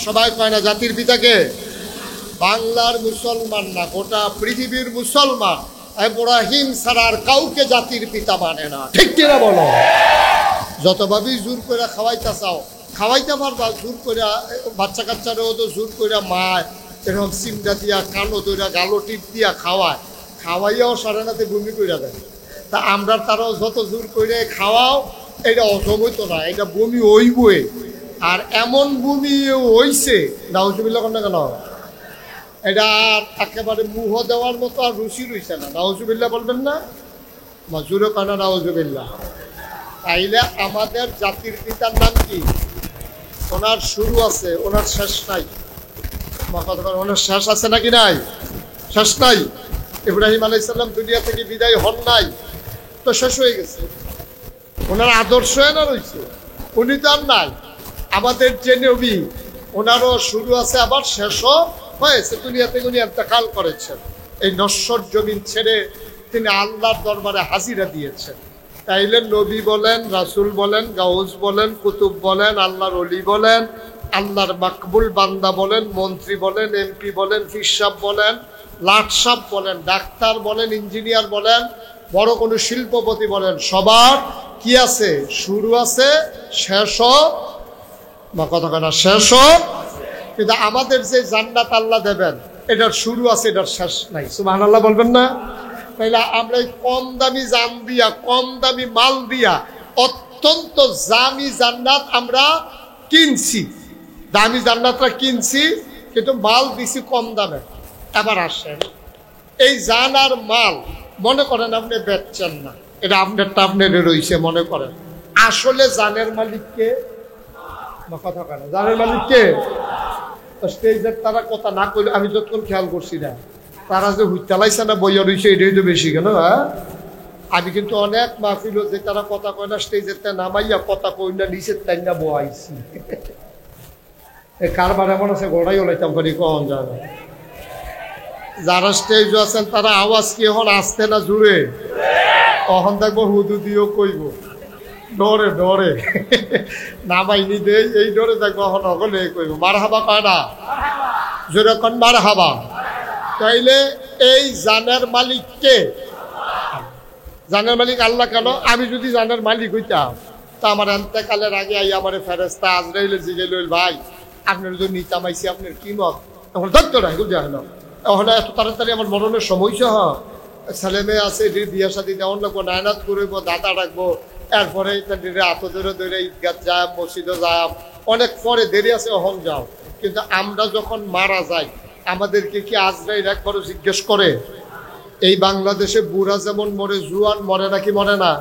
সবাই কয় না জাতির পিতাকে? বাংলার মুসলমান না, গোটা পৃথিবীর মুসলমান ইব্রাহিম ছাড়া আর কাউকে জাতির পিতা মানে না। ঠিক কিনা বলো? যতভাবেই জোর করে খাওয়াইতে চাও, খাওয়াইতে পারবা। জোর করে বাচ্চা কাচ্চারাও তো জোর করে মায় এরকম সিমটা দিয়া, কালো দইরা, গালো টিপ দিয়া খাওয়ায়, খাওয়াইয়াও সারানাতে বমি করে দেয়। তা আমরা তারাও যত জোর করে খাওয়াও, এটা অসম হইতো না, এটা বমি হইবই। আর এমন বমি হইছে, নাউজুবিল্লাহ কেন কেন? এটা আর একেবারে মুহ দেওয়ার মতো আর রুচি রইছে না। নাউজুবিল্লাহ বলবেন না? মজুরও কেন নাউজুবিল্লাহ? তাইলে আমাদের জাতির পিতার নাম কি? ওনার শুরু আছে, ওনার শেষ নাই। ওনার শেষ আছে নাকি নাই? শেষ নাই। ইব্রাহিম আলাইহিস সালাম দুনিয়া থেকে বিদায় হন নাই, তো শেষ হয়ে গেছে। ওনার আদর্শ না রয়েছে, উনি তো আর নাই। আমাদের যে নবী, ওনারও শুরু আছে আবার শেষও হয়েছে। দুনিয়া থেকে উনি ইন্তেকাল করেছেন, এই নশ্বর জমিন ছেড়ে তিনি আল্লাহর দরবারে হাজিরা দিয়েছেন। তাইলে নবী বলেন, রাসূল বলেন, গাউস বলেন, কুতুব বলেন, আল্লাহর ওলি বলেন, আল্লাহর মাকবুল বান্দা বলেন, মন্ত্রী বলেন, এমপি বলেন, পীর সাহেব বলেন, লাট সাহেব বলেন, ডাক্তার বলেন, ইঞ্জিনিয়ার বলেন, বড় কোনো শিল্পপতি বলেন, সবার কি আছে? শুরু আছে, শেষও বা কথা কেনা শেষও। কিন্তু আমাদের যে জান্নাত আল্লাহ দেবেন, এটার শুরু আছে, এটার শেষ নাই। সুবহানাল্লাহ বলবেন না? তাইলে আমরা এই কম দামি জান দিয়া, কম দামি মাল দিয়া অত্যন্ত দামি জান্নাত আমরা কিনছি। দামি জান্নাতটা কিনছি, কিন্তু মাল দিছি কম দামে। এবার আসেন, এই জান আর মাল মনে করেন আপনি বেচছেন না, এটা আপনারটা আপনার রয়েছে মনে করেন। আসলে জানের মালিককে কথা কেন জানের মালিক কে? স্টেজের তারা কথা না কইলে আমি যতক্ষণ খেয়াল করছি না, তারা যে হুইতালাইছে না বইয়া রয়েছে এটাই তো বেশি কেন। হ্যাঁ, আমি কিন্তু অনেক মাহফিল যে তারা কথা কয় না স্টেজের নামাইয়া কথা কই না নিচের তাই না বয়াইছি। কারবার এমন আছে গোড়াই ওলাইতাম করি কখন যাবে। যারা স্টেজ আছেন তারা আওয়াজ কি এখন আসতে না জুড়ে? তখন দেখবো হুদু দিয়েও কইব ডরে ডরে নামাইনি দে এই ডরে দেখবো এখন অগলে কইব মার হাবা কয় না জোরে কন মার হাবা। তাইলে এই জানের মালিক কে? জানের মালিক আল্লাহ। কেন? আমি যদি জানের মালিক হইতাম তা আমার এন্তেকালের আগে আই আমার ফেরেস্তা আজরাইলে জিগে লইল ভাই আপনার যদি নিতামাইছি আপনার কি মত? এখন ধরতো না এগুলো দেখো না এখন এত তাড়াতাড়ি আমার মরণের সময় সহ ছেলে মেয়ে আছে বিয়ে শাদী দেওয়ার লাগবো নায়নাত করবো দাদা রাখবো এরপরে হাত ধরে ধরে ঈদগাহ যায় মসজিদে যায় অনেক পরে দেরি আছে অহন যাও। কিন্তু আমরা যখন মারা যাই আমাদেরকে কি আজরাইল একবারও জিজ্ঞেস করে? এই বাংলাদেশে বুড়া যেমন মরে জুয়ান মরে নাকি মরে না?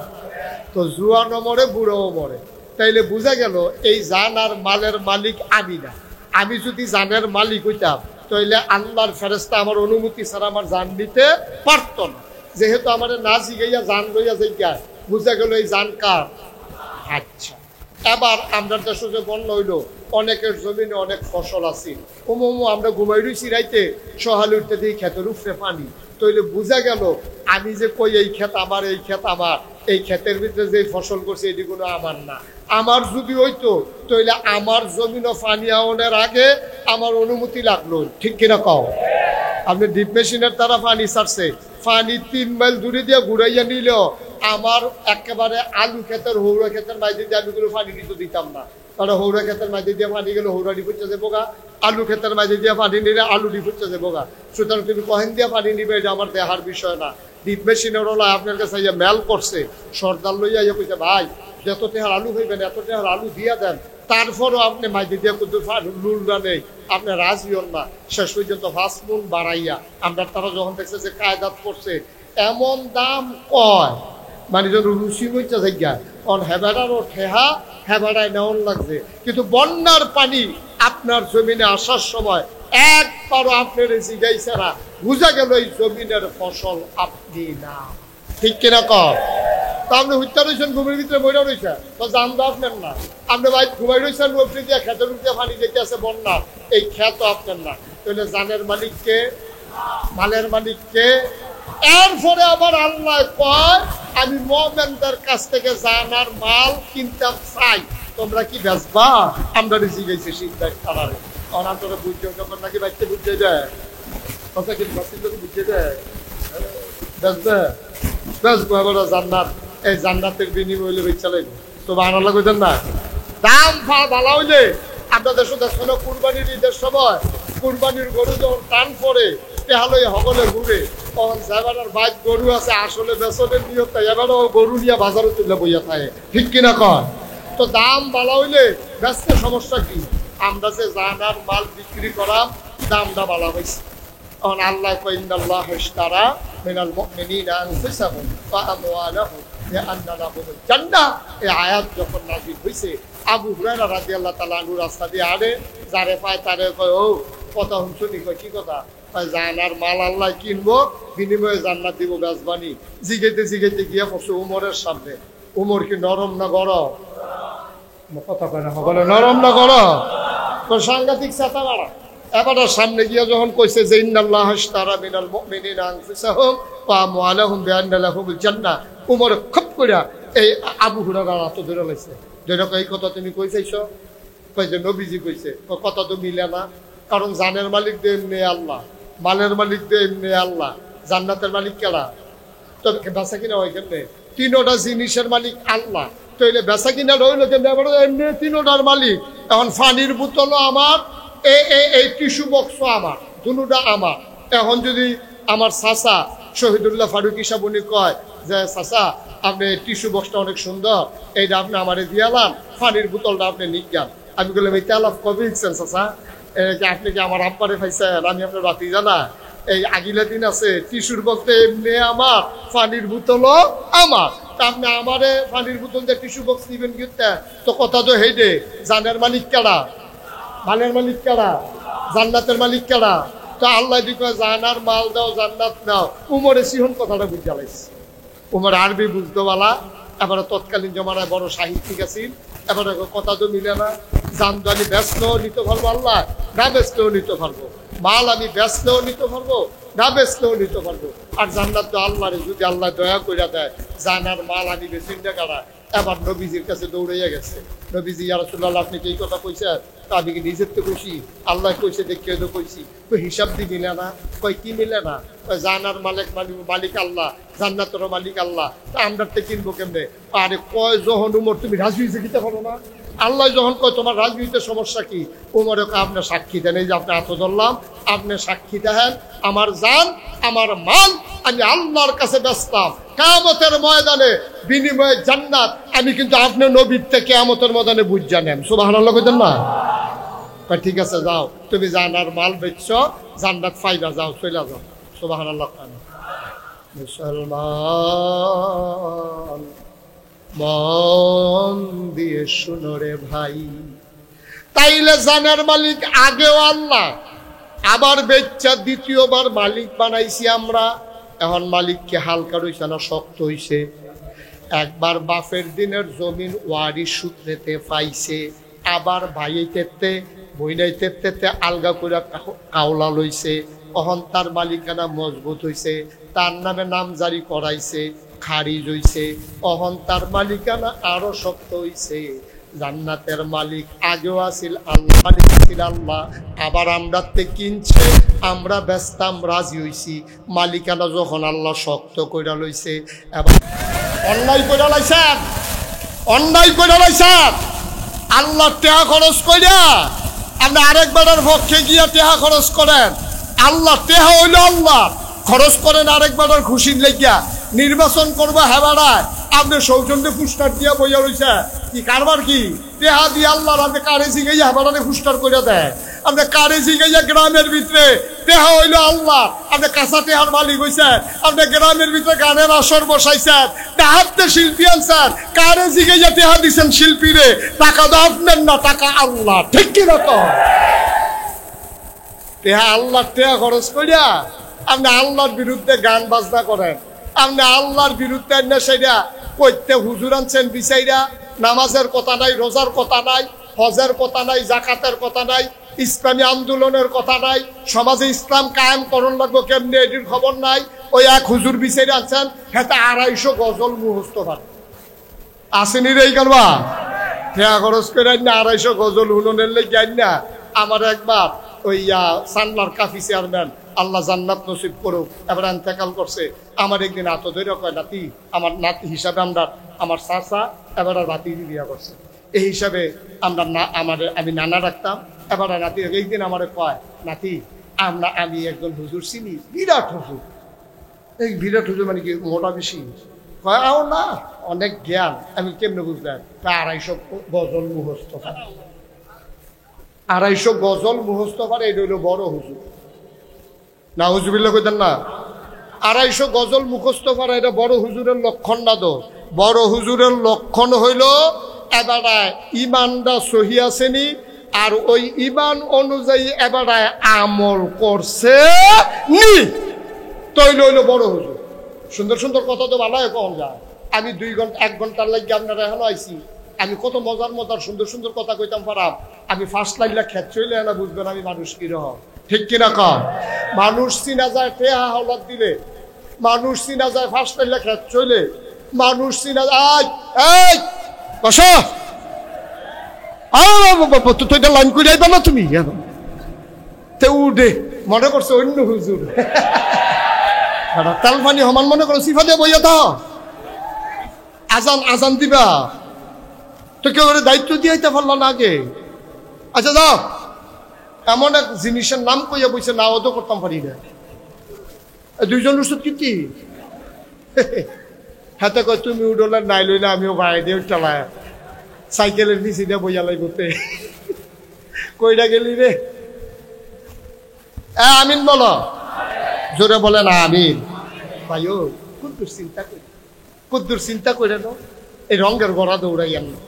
তো জুয়ানও মরে বুড়াও মরে। তাইলে বোঝা গেল এই জান আর মালের মালিক আমি না। আমি যদি জানের মালিক হইতাম তাইলে আল্লাহর ফেরেস্তা আমার অনুমতি ছাড়া আমার জান দিতে পারত না। যেহেতু আমার না জিগাইয়া জান লইয়া যাইয়া বুঝা গেল এই জান কার। আচ্ছা, এবার আমরা দেশে যে বন্যা হইলো অনেকের জমিনে অনেক ফসল আছে ওমো আমরা ঘুমাই রইছি রাইতে সহালে উঠতে দিই ক্ষেতের উপরে পানি। তাইলে বোঝা গেল আমি যে কই এই ক্ষেত আমার এই ক্ষেত আমার এই ক্ষেতের ভিতরে যে ফসল করছে এটি কোনো আমার না। আমার যদি হইতো তাইলে আমার জমিনও পানি আওয়ানোর আগে আমার অনুমতি লাগলো। ঠিক কিনা কও? আপনি ডিপ মেশিনের দ্বারা পানি ছাড়ছে পানি 3 মাইল দূরে দিয়ে ঘুরাইয়া নিল আমার একেবারে আলু ক্ষেতের হৌরা ক্ষেতের মাঝে দিয়ে আমি কোনো পানি কিন্তু দিতাম না। কারণ হৌরা ক্ষেতের মাঝে দিয়ে পানি গেলে হৌরা ডিপুচ্ছে যাবো গা, আলু ক্ষেতের মাঝে দিয়ে পানি নিলে আলু ডিপুচ্ছে যাবো গা। সুতরাং তুমি কহেন দিয়ে পানি নিবে এটা আমার দেহার বিষয় না। ডিপ মেশিনের ওলা আপনার কাছে মেল করছে সর্দার লইয়া ইয়ে কইছে ভাই যত টেহার আলু হইবেন এত টেহার আলু দিয়া দেন, তারপরও আপনি মাঝে দিয়ে কিন্তু লুলরা নেই আপনি রাজি হন না। শেষ পর্যন্ত ফাস্টফুড বাড়াইয়া আমরা তারা যখন দেখছে যে কায়দাত করছে এমন দাম কয় মানে যেন রুচি হইতে জায়গায় অন হেবেড়ারও ঠেহা হেবেড়ায় নেওয়ান লাগছে। কিন্তু বন্যার পানি আপনার জমিনে আসার সময় একবারও আপনার জিগাইছে না, বুঝা গেল এই জমিনের ফসল আপনি না। ঠিক কিনা কর? তা আপনি হত্যা রয়েছেন ঘুমের ভিতরে বইরা রয়েছে তো জান তো আপনার না। আপনি ভাই ঘুমাই রয়েছেন উপরে দিয়ে খেতের উপরে পানি যেতে আছে বন্যা এই খেত আপনার না। তাহলে জানের মালিককে মালের মালিককে। এরপরে আবার আল্লাহ কয় আমি মুমিনদের কাছ থেকে জানার মাল কিনতে চাই, তোমরা কি বেচবা? আমরা রিজি গেছি শীতদার খাবারে অনান্তরে বুঝছে যখন নাকি বাচ্চা বুঝতে যায় কথা কিন্তু বুঝতে যায় বেচবে বেচবো এবার জান্নাত। এই জান্নাতের বিনিময় হইলে বেচা লাগবে তো বাংলা কইতেন না দাম ভালো হইলে আপনাদের শুধু শোনো কুরবানির ঈদের সময় কুরবানির গরু যখন টান পড়ে তেহালই সকলে ঘুরে তখন যাবার বাইক গরু আছে আসলে বেসনের নিয়ত এবারও গরু নিয়ে বাজারে তুলে বইয়া থাকে। ঠিক কিনা কয়? তো দাম ভালো হইলে ব্যস্ত সমস্যা কি? আমরা যে জানার মাল বিক্রি করাম দামটা ভালো হয়েছে। তখন আল্লাহ কয় ইন্নাল্লাহ ইশতারা মিনাল মুমিনিনা আনফুসাহুম ওয়া আমওয়ালাহুম বিআন্না লাহুমুল জান্নাহ। এই আয়াত যখন নাযিল হইছে আবু হুরায়রা রাদিয়াল্লাহু তাআলা আনহু রাস্তা দিয়ে আড়ে যারে পায় তারে কয় ও কথা শুনি কয় কি কথা? জানার মাল আল্লাহ কিনবো বিনিময়ে জান্নাত দিব বেচবানি। জিগাইতে জিগাইতে গিয়ে পড়ছে উমরের সামনে। উমর কি নরম না গরম? কথা কয় না বলে নরম না গরম? তো সাংঘাতিক চাতা মারা। এবার সামনে গিয়ে যখন কইছে যে ইন্নাল্লাহ ইশতারা মিনাল মুমিনিনা আনফুসাহুম ওয়া আমওয়ালাহুম বিআন্না লাহুমুল জান্নাহ, উমর খুব কইরা এই আবু হুরায়রার হাত ধরে লাইছে। যেটা এই কথা তুমি কই চাইছো? কই যে নবীজি কইছে। কথা তো মিলে না, কারণ জানের মালিক দে এমনি আল্লাহ, মালের মালিক দে এমনি আল্লাহ, জান্নাতের মালিক কেলা? তো বেচা কিনা হয় কেমনে? তিনোটা জিনিসের মালিক আল্লাহ, তাইলে বেচা কিনা রইল কেমনে? এমনি তিনোটার মালিক। এখন পানির বোতলও আমার, এই টিস্যু বক্সও আমার, দুটা আমার। এখন যদি আমার চাচা শহীদুল্লাহ ফারুক ইসাবুনি কয় যে চাচা আপনি টিস্যু বক্সটা অনেক সুন্দর, এইটা আপনি আমারে দিয়ালাম, পানির বোতলটা আপনি নিক যান। আমি বললাম এই তেল কবে দিচ্ছেন চাচা? আপনি কি আমার আব্বারে পাইছেন? আমি আপনার বাতি জানা এই আগিলা দিন আছে টিস্যুর বক্সে এমনি আমার, পানির বোতলও আমার। আপনি আমারে পানির বোতল দিয়ে টিস্যু বক্স নিবেন কিন্তু তো কথা তো হেডে জানের মালিক কেডা মালের মালিক কেডা জান্নাতের মালিক কেডা তো আল্লাহ দিকে জানার মাল দাও জান্নাত নাও উমরে সিহন কথাটা বুঝতে লাইছে উমর আরবি বুঝতে বলা এবারে তৎকালীন জমানায় বড় সাহিত্যিক আছেন এবারে কথা তো মিলে না জান তো আমি ব্যস্তও নিতে পারবো আল্লাহ না ব্যস্তও নিতে পারবো মাল আমি ব্যস্তও নিতে পারবো না ব্যস্তও নিতে পারবো আর জান্নাত তো আল্লাহরে যদি আল্লাহ দয়া করে দেয় জানার মাল আমি বেশি টাকা এবার নবীজির কাছে দৌড়াইয়া গেছে নবীজি ইয়া রাসূলুল্লাহ আপনি কি এই কথা কইছেন আমি কি নিজের তো কইছি আল্লাহ কইছে দেখে তো কইছি তো হিসাব দি মিলে না কয় কি মিলে না জানার মালিক আল্লাহ জান্নাতের মালিক আল্লাহ তা আমরা তো কিনবো কেমনে আরে কয় যখন উমর তুমি রাজনীতি দিতে পারো না আল্লাহ যখন কয় তোমার রাজনীতিতে সমস্যা কি উমরে আপনি সাক্ষী দেন এই যে আপনি এত ধরলাম আপনি সাক্ষী দেখেন আমার জান আমার মান আমি আল্লাহর কাছে ব্যস্তাম কিয়ামতের ময়দানে বিনিময়ে জান্নাত আমি কিন্তু আপনি নবীর থেকে কিয়ামতের ময়দানে বুঝ জানেন সুবহানাল্লাহ কইতেন না ঠিক আছে যাও তুমি জানার মাল বেচছো জান্নাত ফাইদা যাও চলে যাও সুবহানাল্লাহ মুসলমান মন দিয়ে শুনো রে ভাই তাইলে জানের মালিক আগেও আল্লাহ আবার বেচ্চা দ্বিতীয়বার মালিক বানাইছি আমরা এখন মালিককে হালকা রইছে না শক্ত হইছে একবার বাপের দিনের জমিন ওয়ারিশ সূত্রেতে পাইছে আবার ভাইয়েতে বইনাইতে আলগা করে কাওলা লইছে অহন তার মালিকানা মজবুত হইছে তার নামে নাম জারি করাইছে খারিজ হইছে অহন তার মালিকানা আরো শক্ত হইছে জান্নাতের মালিক আগেও আছিল আল্লাহ মালিক ছিল আল্লাহ আবার আমরা কিনছে আমরা ব্যস্তাম রাজি হইছি মালিকানা যখন আল্লাহ শক্ত কইরা লইছে এবং অন্যায় কইরা লাইছেন আল্লাহ টাকা খরচ কইরা আপনি আরেকবারের পক্ষে গিয়া টাকা খরচ করেন আল্লাহ টাকা হইল আল্লাহ খরচ করেন আরেকবারের খুশির লেগিয়া নির্বাচন করবো হেবাড়ায় আপনি সৌজন্যে পুস্টার দিয়া বইয়া রয়েছে কি কারবার কি টেহা দিয়ে আল্লাহর আপনি কারে জিগাইয়া হেবাড়ারে পুস্টার করে দেয় আপনি কারে জিগাইয়া গ্রামের ভিতরে টেহা হইল আল্লাহ আপনি কাঁচা টেহার মালিক হইছেন আপনি গ্রামের ভিতরে গানের আসর বসাইছেন টাহাতে শিল্পী আনছেন কারে জিগাইয়া টেহা দিছেন শিল্পীরে টাকা তো আপনার না টাকা আল্লাহ ঠিক কি রকম টেহা আল্লাহ টেহা খরচ করিয়া আপনি আল্লাহর বিরুদ্ধে গান বাজনা করেন আপনি আল্লাহর বিরুদ্ধে না সেটা কইতে হুজুর আনছেন বিচাইরা নামাজের কথা নাই রোজার কথা নাই হজের কথা নাই জাকাতের কথা নাই ইসলামী আন্দোলনের কথা নাই সমাজে ইসলাম কায়েম করণ লাগবো কেমনি এটির খবর নাই ওই এক হুজুর বিচাইরা আনছেন হেতে 250 গজল মুখস্থ পারে আসেনি রে কারবা ঠেয়া খরচ করে না 250 গজল হুননের লেগে না আমার একবার ওই সানলার কাফি চেয়ারম্যান আল্লাহ জান্নাত নসিব করুক এবার ইন্তেকাল করছে আমার একদিন এত ধৈর্য কয় নাতি আমার নাতি হিসাবে আমরা আমার চাচা এবার আর নাতি বিয়া করছে এই হিসাবে আমরা আমি নানা রাখতাম এবার নাতি একদিন আমার কয় নাতি আমি একজন হুজুর চিনি বিরাট হুজুর এই বিরাট হুজুর মানে কি মোটা বেশি কয় আও না অনেক জ্ঞান আমি কেমনে বুঝলাম 250 গজল মুখস্থ পারে 250 গজল মুখস্থ পারে এটা হইল বড় হুজুর না হুজুবিল্লাহ কইতেন না 250 গজল মুখস্থ করা এটা বড় হুজুরের লক্ষণ না তো বড় হুজুরের লক্ষণ হইল এবারে ইমানটা সহি আসেনি আর ওই ইমান অনুযায়ী এবারে আমল করছে নি তৈল হইল বড় হুজুর সুন্দর সুন্দর কথা তো ভালো কখন যায় আমি 1 ঘন্টার লাগে আপনারা এখন আইছি আমি কত মজার সুন্দর সুন্দর কথা কইতাম পারাম আমি ফার্স্ট লাইনটা খেত চইলে না বুঝবেন আমি মানুষ কিরকম ঠিক কিনা কম মানুষ চিনা যায় টেহা হাওলাত দিলে মানুষ চিনা যায় ফার্স্ট লাইনটা খেত চইলে মানুষ চিনা যায় এই বসো তুই এটা লাইন করে যাইবা না তুমি তে উঠে মনে করছো অন্য হুজুর তাল পানি সমান মনে করো সিফা দিয়ে বইয়া থাও আজান দিবা তো কেউ দায়িত্ব দিয়াইতে পারল না আগে আচ্ছা যাও এমন এক জিনিসের নাম কইয়া বইছে না তো করতাম পারি না 2 জন ওষুধ কিতি হাতে কয় তুমি উডলার নাই লই না আমিও ভাই দিয়ে চালায় সাইকেলের নিচে দিয়ে বইয়া লাগতে কইটা গেলি রে আমিন বলো জোরে বলে না আমিন ভাইও খুব চিন্তা করি কুদ্দুর চিন্তা করেন এই রঙের গড়া দৌড়াইয়েন না,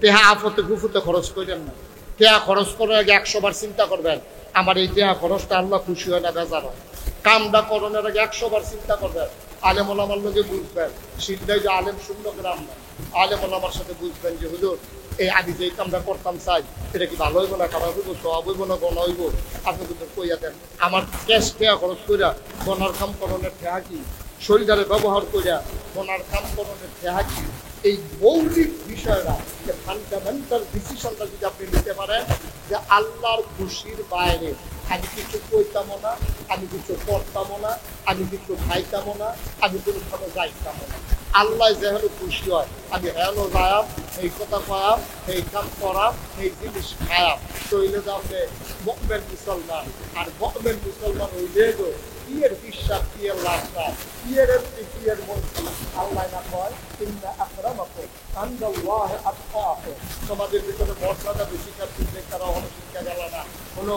টেহা আফতে গুফুতে খরচ করেন না। টেহা খরচ করার আগে 100 বার চিন্তা করবেন আমার এই টেহা খরচটা আল্লাহ খুশি হয় না বেজার হয়। কামটা করণের আগে 100 বার চিন্তা করবেন। আলেম ওলামার লোকে বুঝবেন, সিদ্ধাই যে আলেম শূন্য গ্রাম না, আলেম ওলামার সাথে বুঝবেন যে হুজুর এই আমি যে কামটা করতাম চাই এটা কি ভালো হইব না খারাপ হইব, সব হইব না গণ হইব, আপনি কিন্তু কইয়া দেন। আমার ক্যাশ টেহা খরচ কইরা গণার কাম করণের টেহা কি, শরীরে ব্যবহার কইরা গণার কাম করণের টেহা কি, এই মৌলিক বিষয়টা যে ফান্ডামেন্টাল ডিসিশনটা যদি আপনি নিতে পারেন যে আল্লাহর খুশির বাইরে আমি কিছু কইতামও না, আমি কিছু করতামও না, আমি কিছু খাইতামও না, আমি কোনোভাবে যাইতামও না, আল্লাহ যেহেতু খুশি হয় আমি হেলো যায়াম, এই কথা কয়াম, এই কাম করাম, এই জিনিস খায়াম, তৈলে যাবে মুমিন মুসলমান। আর মুমিন মুসলমান হইলে তো কিয়ের বিশ্বাস, কিয়ের লাভটা, কিয়ের এমপি, কিয়ের মন্ত্রী, আল্লাহ না কয় ইন্না আকরামাকুম ইনদাল্লাহি আতকাকুম, তোমাদের ভিতরে মর্যাদা বেশি কাছে তারা হলো শিক্ষা গেল না। হলো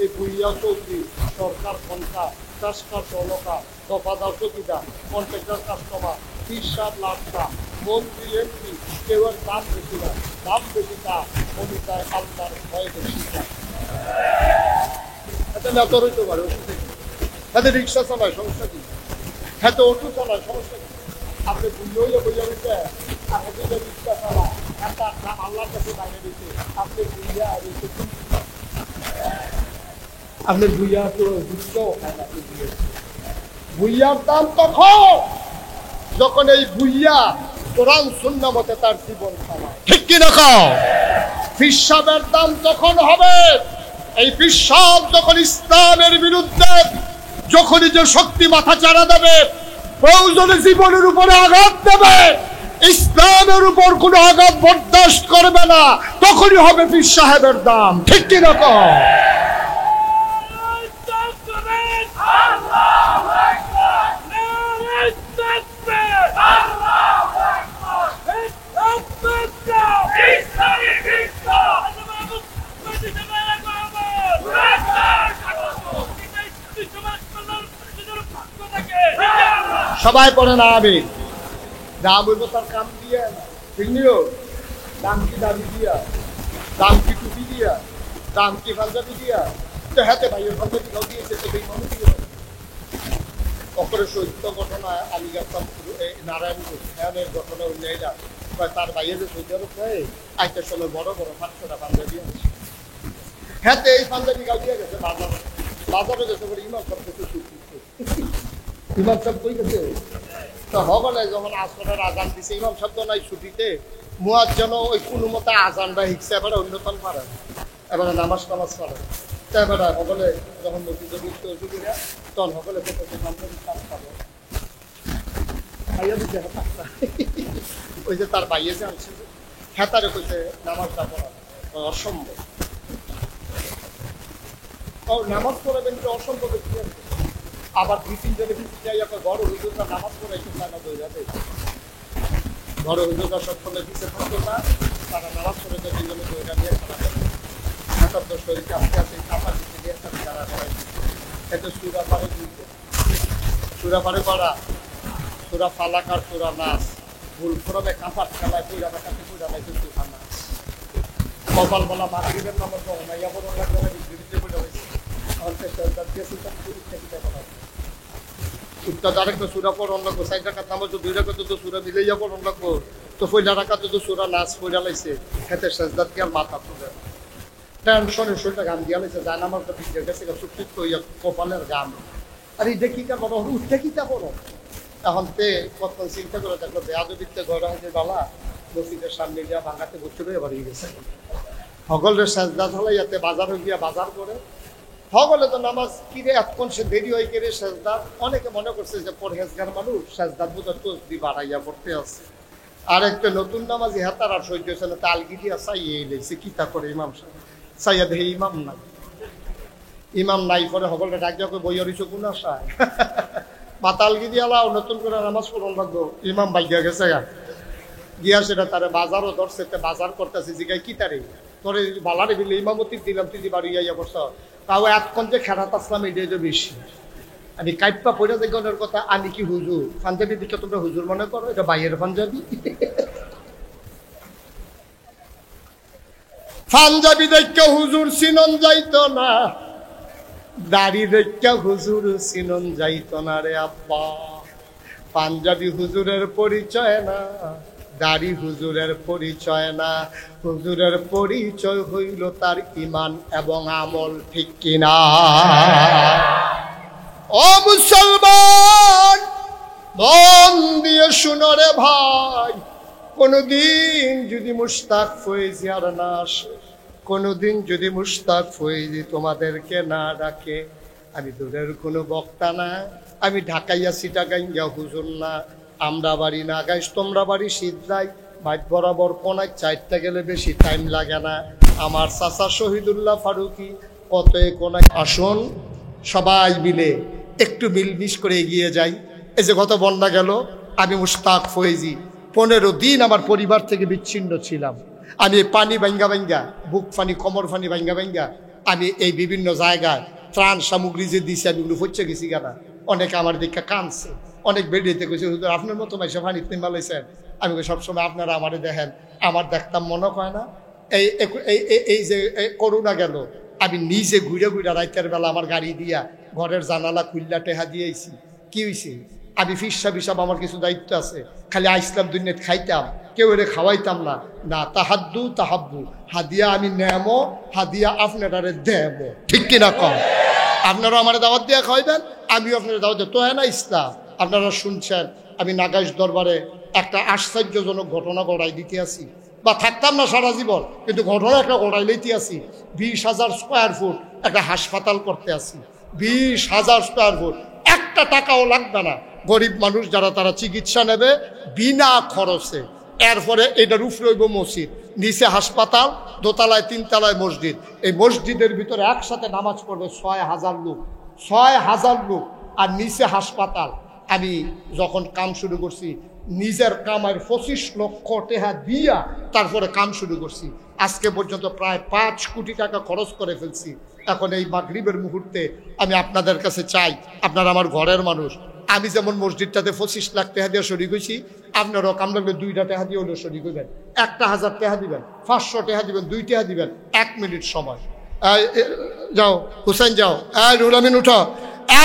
এই ভুইয়া চৌধুরী, সরকার পন্থা, চাষকার জনকা, দফাদার চৌকিদার, কন্ট্রাক্টর কাস্টমার, 30-60 লাখটা মন্ত্রী এমপি, কেউ আর দাম বেশি না, দাম বেশি তা কবিতার আল্লাহর ভয় বেশি না। এতে নেতর হইতে পারে ওষুধে, হাতে রিক্সা চালায় সমস্যা কি, হাতে অটো চালায় সমস্যা কি, আপনি বুঝলে বইয়া রয়েছে আপনি রিক্সা চালা একটা নাম আল্লাহর কাছে বাইরে দিতে আপনি বুঝিয়া রয়েছে, আপনি বুইয়া তো বুঝতেও হয় না। বুইয়ার দাম তখন যখন এই বুইয়া কোরআন সুন্নাহ মতে তার জীবন চালায়, ঠিক কি না খাও? পিশাবের দাম তখন হবে এই পিশাব যখন ইসলামের বিরুদ্ধে যখনই যে শক্তি মাথা চাড়া দেবে, প্রয়োজনে জীবনের উপরে আঘাত দেবে, ইসলামের উপর কোনো আঘাত বরদাস্ত করবে না, তখনই হবে পীর সাহেবের দাম, ঠিক কি না খাও? সবাই পড়ে না আমি দাম হইব তার কাম দিয়া, ঠিক নিও দাম কি দাবি দিয়া, দাম কি টুপি দিয়া, দাম কি পাঞ্জাবি দিয়া, তো হাতে ভাইয়ের পাঞ্জাবি গাও দিয়েছে তো এই মানুষ দিয়ে অপরে সত্য ঘটনা আমি গেতাম নারায়ণপুর এর ঘটনা উন্নয়না তার ভাইয়ের যে সৌদি আরব হয় আইটার সময় বড় বড় 500টা পাঞ্জাবি আছে, হাতে এই পাঞ্জাবি গাও দিয়ে গেছে বাজারে, বাজারে গেছে বলে ইমাম সব কিছু ইমাম সাহেব কই গেছে তো হগলে যখন আসরের আজান দিছে ইমাম শব্দ নাই ছুটিতে মুয়াজ্জিন ওই কোনো মতে আজানটা হিকছে এবারে অন্যতম পারে এবারে নামাজ টামাজ পড়ে তো এবারে হগলে যখন মসজিদে ঢুকতে উঠে গিয়ে তখন হগলে করতে পাঞ্জাবি কাজ পাবে ভাইয়া দিতে ওই যে তার ভাইয়ে যে আনছে হেতারে কইতে নামাজটা পড়া অসম্ভব, ও নামাজ পড়াবেন কি অসম্ভব, আবার 2-3 জনে যাই আপনার বড় হুজুররা নামাজ পড়ে একটু জানা হয়ে যাবে, বড় হুজুররা সবসময় পিছিয়ে থাকতো না, তারা নামাজ পড়ে তো 2 জনে দইটা নিয়ে খারাপ হাতার তো শরীরকে আস্তে আস্তে কাপা দিতে দিয়ে একটা তারা করাই এতে সুরা পারে দুইতে সুরা পারে করা সুরা ফালাক আর সুরা নাস ভুল করবে কাঁপার খেলায় পুরা কাছে পুরা নাই কিন্তু নাস কপাল বলা মাগরিবের নামাজ মাইয়া বড় লাগবে না বিদ্যুতে পড়ে হয়েছে আরেকটা সুরা পড়ন লাগবো 4 রাকাত নামাজ 2 রাকাত তো সুরা মিলাইয়া পড়ন লাগবো তো পয়লা রাকাত তো সুরা নাস পড়া লাইছে খেতে সাজদাত কি আর মাথা তুলে টেনশনে শরীরটা গান দিয়া লাইছে জানা আমার তো ভিজে গেছে সুপ্রিত কইয়া কপালের গান আর এই দেখিটা বড় উঠতে কিটা বড় এখন তে কত চিন্তা করে দেখলো বেয়াদবিতে ঘর আছে বালা মসজিদের সামনে গিয়া ভাঙাতে বসে রয়ে বাড়ি গেছে হগলের সাজদা ঢালাইয়াতে বাজারে গিয়া বাজার করে হগলে তো নামাজ কিরে এতক্ষণ সে দেরি হয়ে গেলে সাজদা অনেকে মনে করছে যে পরহেজগার মানুষ সাজদার বোধহয় তসবি বাড়াইয়া পড়তে আছে আর একটা নতুন নামাজি হাতার আর সহ্য হয়েছে না তালগি দিয়া চাইয়ে এলেছে কিতা করে ইমাম সাহেব চাইয়া দেখে ইমাম নাই পরে হগলটা ডাক যাকে বইয়া রইছো কোন আশায় মাতালগি দিয়া লাও নতুন করে নামাজ পড়ন লাগবো ইমাম বাইয়া গেছে গিয়া সেটা তারে বাজারও ধরছে বাজার করতেছে জিগাই কি তারে তোরে বালারে বিলে ইমামতি দিলাম তুই বাড়ি ইয়া করছ তাও এতক্ষণ যে খেরাত আসলাম এটাই তো বেশি আমি কাইপ্পা পড়ে দেখি ওনার কথা, আমি কি হুজুর? পাঞ্জাবি দিকে তোমরা হুজুর মনে করো? এটা বাইয়ের পাঞ্জাবি। পাঞ্জাবি দেখে হুজুর চিনন যাইতো না, দাড়ি দেখে হুজুর চিনন যাইতো না রে আব্বা। পাঞ্জাবি হুজুরের পরিচয় না, দাড়ি হুজুরের পরিচয় না, হুজুরের পরিচয় হইল তার ঈমান এবং আমল, ঠিক কিনা? ও মুসলমান, মন দিয়ে শুনো রে ভাই, কোনদিন যদি মুশতাক ফয়েজি আর না আসে, কোনদিন যদি মুশতাক ফয়েজি তোমাদেরকে না ডাকে, আমি দূরের কোনো বক্তা না, আমি ঢাকাইয়া সিটাগাইয়া হুজুর না, আমরা বাড়ি না গাইস, তোমরা বাড়ি সিদ্ধাই বাইট বরাবর কোনায় 4টা গেলে বেশি টাইম লাগে না। আমার চাচা শহীদুল্লাহ ফারুকি কত কোনায়। আসুন সবাই মিলে একটু মিলমিশ করে এগিয়ে যাই। এই যে গত বন্যা গেল, আমি মুশতাক ফয়েজি 15 দিন আমার পরিবার থেকে বিচ্ছিন্ন ছিলাম। আমি পানি ভাঙ্গা ভাঙ্গা, বুক ফানি, কোমর ফানি ভাঙ্গা ভাঙ্গা আমি এই বিভিন্ন জায়গায় ত্রাণ সামগ্রী যে দিছি, আমি ওগুলো হচ্ছে গেছি গানা। অনেকে আমার দিকে কাঁদছে, অনেক বেরিয়েতে গেছে, হুজুর আপনার মতো মাইসে ফানি মালাইছেন। আমি সবসময় আপনারা আমারে দেখেন, আমার দেখতাম মনে হয় না। এই যে করোনা গেল, আমি নিজে ঘুরে ঘুরে রাতের বেলা আমার গাড়ি দিয়া ঘরের জানালা খুল্লা টেহা দিয়েছি। কি হয়েছে? আমি ফিসাব হিসাব, আমার কিছু দায়িত্ব আছে। খালি আইসলাম দুনিয়াত খাইতাম, কেউ এর খাওয়াইতাম না। না তাহাদ্দু তাহাব্বু, হাদিয়া আমি নেমো, হাদিয়া আপনারা দেব, ঠিক কিনা কম? আপনারা আমার দাওয়াত দিয়ে খাওয়াইবেন, আমিও আপনার দাওয়াত দিয়ে। তো হ্যাঁ না ইসলাম? আপনারা শুনছেন আমি নাগাইশ দরবারে একটা আশ্চর্যজনক ঘটনা গড়াই দিতে আসি, বা থাকতাম না সারা জীবন, কিন্তু ঘটনা একটা গড়াই লইতে আসি। 20,000 স্কোয়ার ফুট একটা হাসপাতাল করতে আসি। 20,000 স্কোয়ার ফুট, একটা টাকাও লাগবে না। গরিব মানুষ যারা তারা চিকিৎসা নেবে বিনা খরচে। এরপরে এটার উপরে হইব মসজিদ, নিচে হাসপাতাল, দোতলায় 3 তলায় মসজিদ। এই মসজিদের ভিতরে একসাথে নামাজ পড়বে 6,000 লোক, 6,000 লোক, আর নিচে হাসপাতাল। আমি যখন কাম শুরু করছি, নিজের কামার 25 লক্ষ টাকা দিয়া তারপরে কাম শুরু করছি। আজকে পর্যন্ত প্রায় 5 কোটি টাকা খরচ করে ফেলছি। এখন এই মাগরিবের মুহূর্তে আমি আপনাদের কাছে চাই, আপনারা আমার ঘরের মানুষ, আমি যেমন মসজিদটাতে 25 লাখ টাকা দিয়ে শরিক হয়েছি, আপনারাও কাম লাগলে 2টা টাকা দিয়ে হলেও শরিক হইবেন। 1,000 টাকা দিবেন, 500 টাকা দিবেন, 2 টাকা দিবেন। 1 মিনিট সময়। যাও হুসেন, যাও। রুল আমিন উঠো।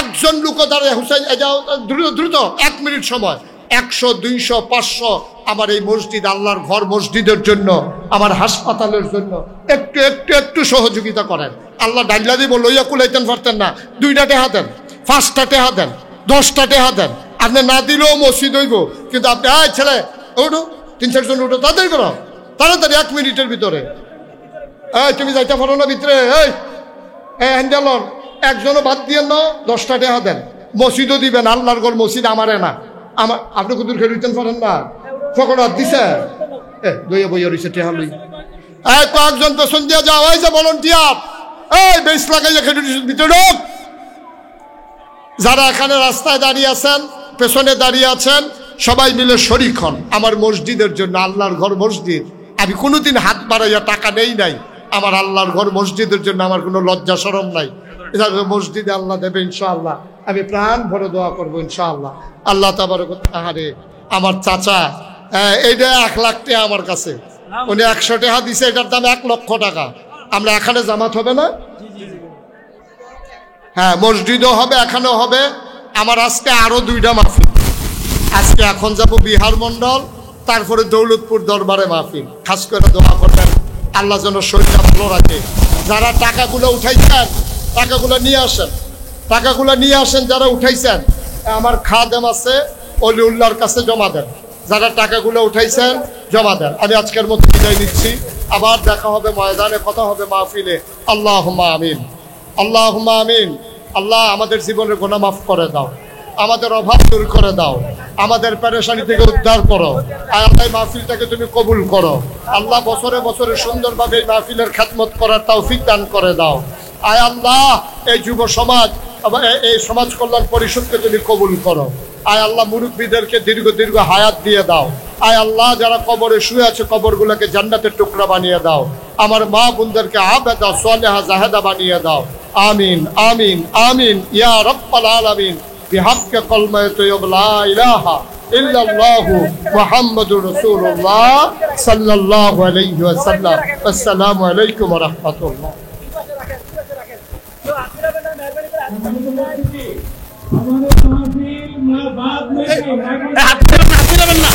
একজন লোক দাঁড়ায়, হুসেন যাও, দ্রুত দ্রুত, 1 মিনিট সময়। 100, 200, 500 আমার এই মসজিদ, আল্লাহর ঘর মসজিদের জন্য, আমার হাসপাতালের জন্য একটু একটু একটু সহযোগিতা করেন। আল্লাহ ডাইলা দিব, লইয়া কুলাইতেন পারতেন না, 2টা টাকা দেন, 5টা টাকা দেন, 10টা টাকা দেন। আপনি না দিলেও মসজিদ হইব, কিন্তু আপনি ছেলে ওঠো, 3-4 জন উঠো, তাড়াতাড়ি করো, তাড়াতাড়ি 1 মিনিটের ভিতরে। তুমি যাইতে পারো না ভিতরে? হ্যান্ডেলর একজনও বাদ দিয়ে নাও, 10টা টাকা দেন। মসজিদও দিবেন, আল্লাহর ঘর মসজিদ আমারে না, আমার। আপনি কুদুর খেয়ে দিতেন পারেন না, সকল দিছে দইয়া বইয়া রয়েছে টেহা লই। কয়েকজন পেছন দিয়ে যাও, এই যে ভলান্টিয়ার, বেশ লাগাইয়া খেটে ভিতরে। যারা এখানে রাস্তায় দাঁড়িয়ে আছেন, পেছনে দাঁড়িয়ে আছেন, সবাই মিলে শরিক হন আমার মসজিদের জন্য, আল্লাহর ঘর মসজিদ। আমি কোনোদিন হাত বাড়াইয়া টাকা নেই নাই, আমার আল্লাহর ঘর মসজিদের জন্য আমার কোনো লজ্জা শরম নাই। মসজিদে আল্লাহ দেবে ইনশাআল্লাহ, আমি প্রাণ ভরে দোয়া করবো ইনশাআল্লাহ। আল্লাহ তাবারক। আরে আমার চাচা, এইটা 1 লাখ টাকা আমার কাছে, উনি 100 টাকা দিছে, এটার দাম 1 লক্ষ টাকা। আমরা এখানে জামাত হবে না? হ্যাঁ, মসজিদও হবে, এখানেও হবে। আমার আজকে আরো 2টা মাহফিল। আজকে এখন যাব বিহার মন্ডল, তারপরে দৌলতপুর দরবারে মাহফিল। খাস করে দোয়া করবেন আল্লাহ যেন শরীরটা ভালো রাখে। যারা টাকাগুলো উঠাইছেন, টাকাগুলো নিয়ে আসেন, টাকাগুলো নিয়ে আসেন। যারা উঠাইছেন, আমার খাদেম আছে, অলিউল্লাহর কাছে জমা দেন। যারা টাকাগুলো উঠাইছেন জমা দেন। আমি আজকের মতো বিদায় নিচ্ছি, আবার দেখা হবে ময়দানে, কথা হবে মাহফিলে। আল্লাহুম্মা আমিন, আল্লাহুম্মা আমিন। আল্লাহ আমাদের জীবনের গুনাহ মাফ করে দাও, আমাদের অভাব দূর করে দাও, আমাদের পেরেশানি থেকে উদ্ধার করো। আর আল্লাহ মাহফিলটাকে তুমি কবুল করো। আল্লাহ বছরে বছরে সুন্দরভাবে এই মাহফিলের খেদমত করার তৌফিক দান করে দাও। আয় আল্লাহ এই যুব সমাজ, এই সমাজ কল্যাণ পরিষদকে তুমি কবুল করো। আয় আল্লাহ মুরব্বীদেরকে দীর্ঘ দীর্ঘ হায়াত দিয়ে দাও। আয় আল্লাহ যারা কবরে শুয়ে আছে, কবরগুলোকে জান্নাতের টুকরা বানিয়ে দাও। আমার মা বোনদেরকে আবেদা সালেহা জাহেদা বানিয়ে দাও। আমিন আমিন আমিন ইয়া রাব্বাল আলামিন বিহাক্ক কলমায়ে তাইয়্যিব লা ইলাহা ইল্লাল্লাহু মুহাম্মাদুর রাসূলুল্লাহ সাল্লাল্লাহু আলাইহি ওয়াসাল্লাম। আসসালামু আলাইকুম ওয়া রাহমাতুল্লাহ। হাত দিবেন না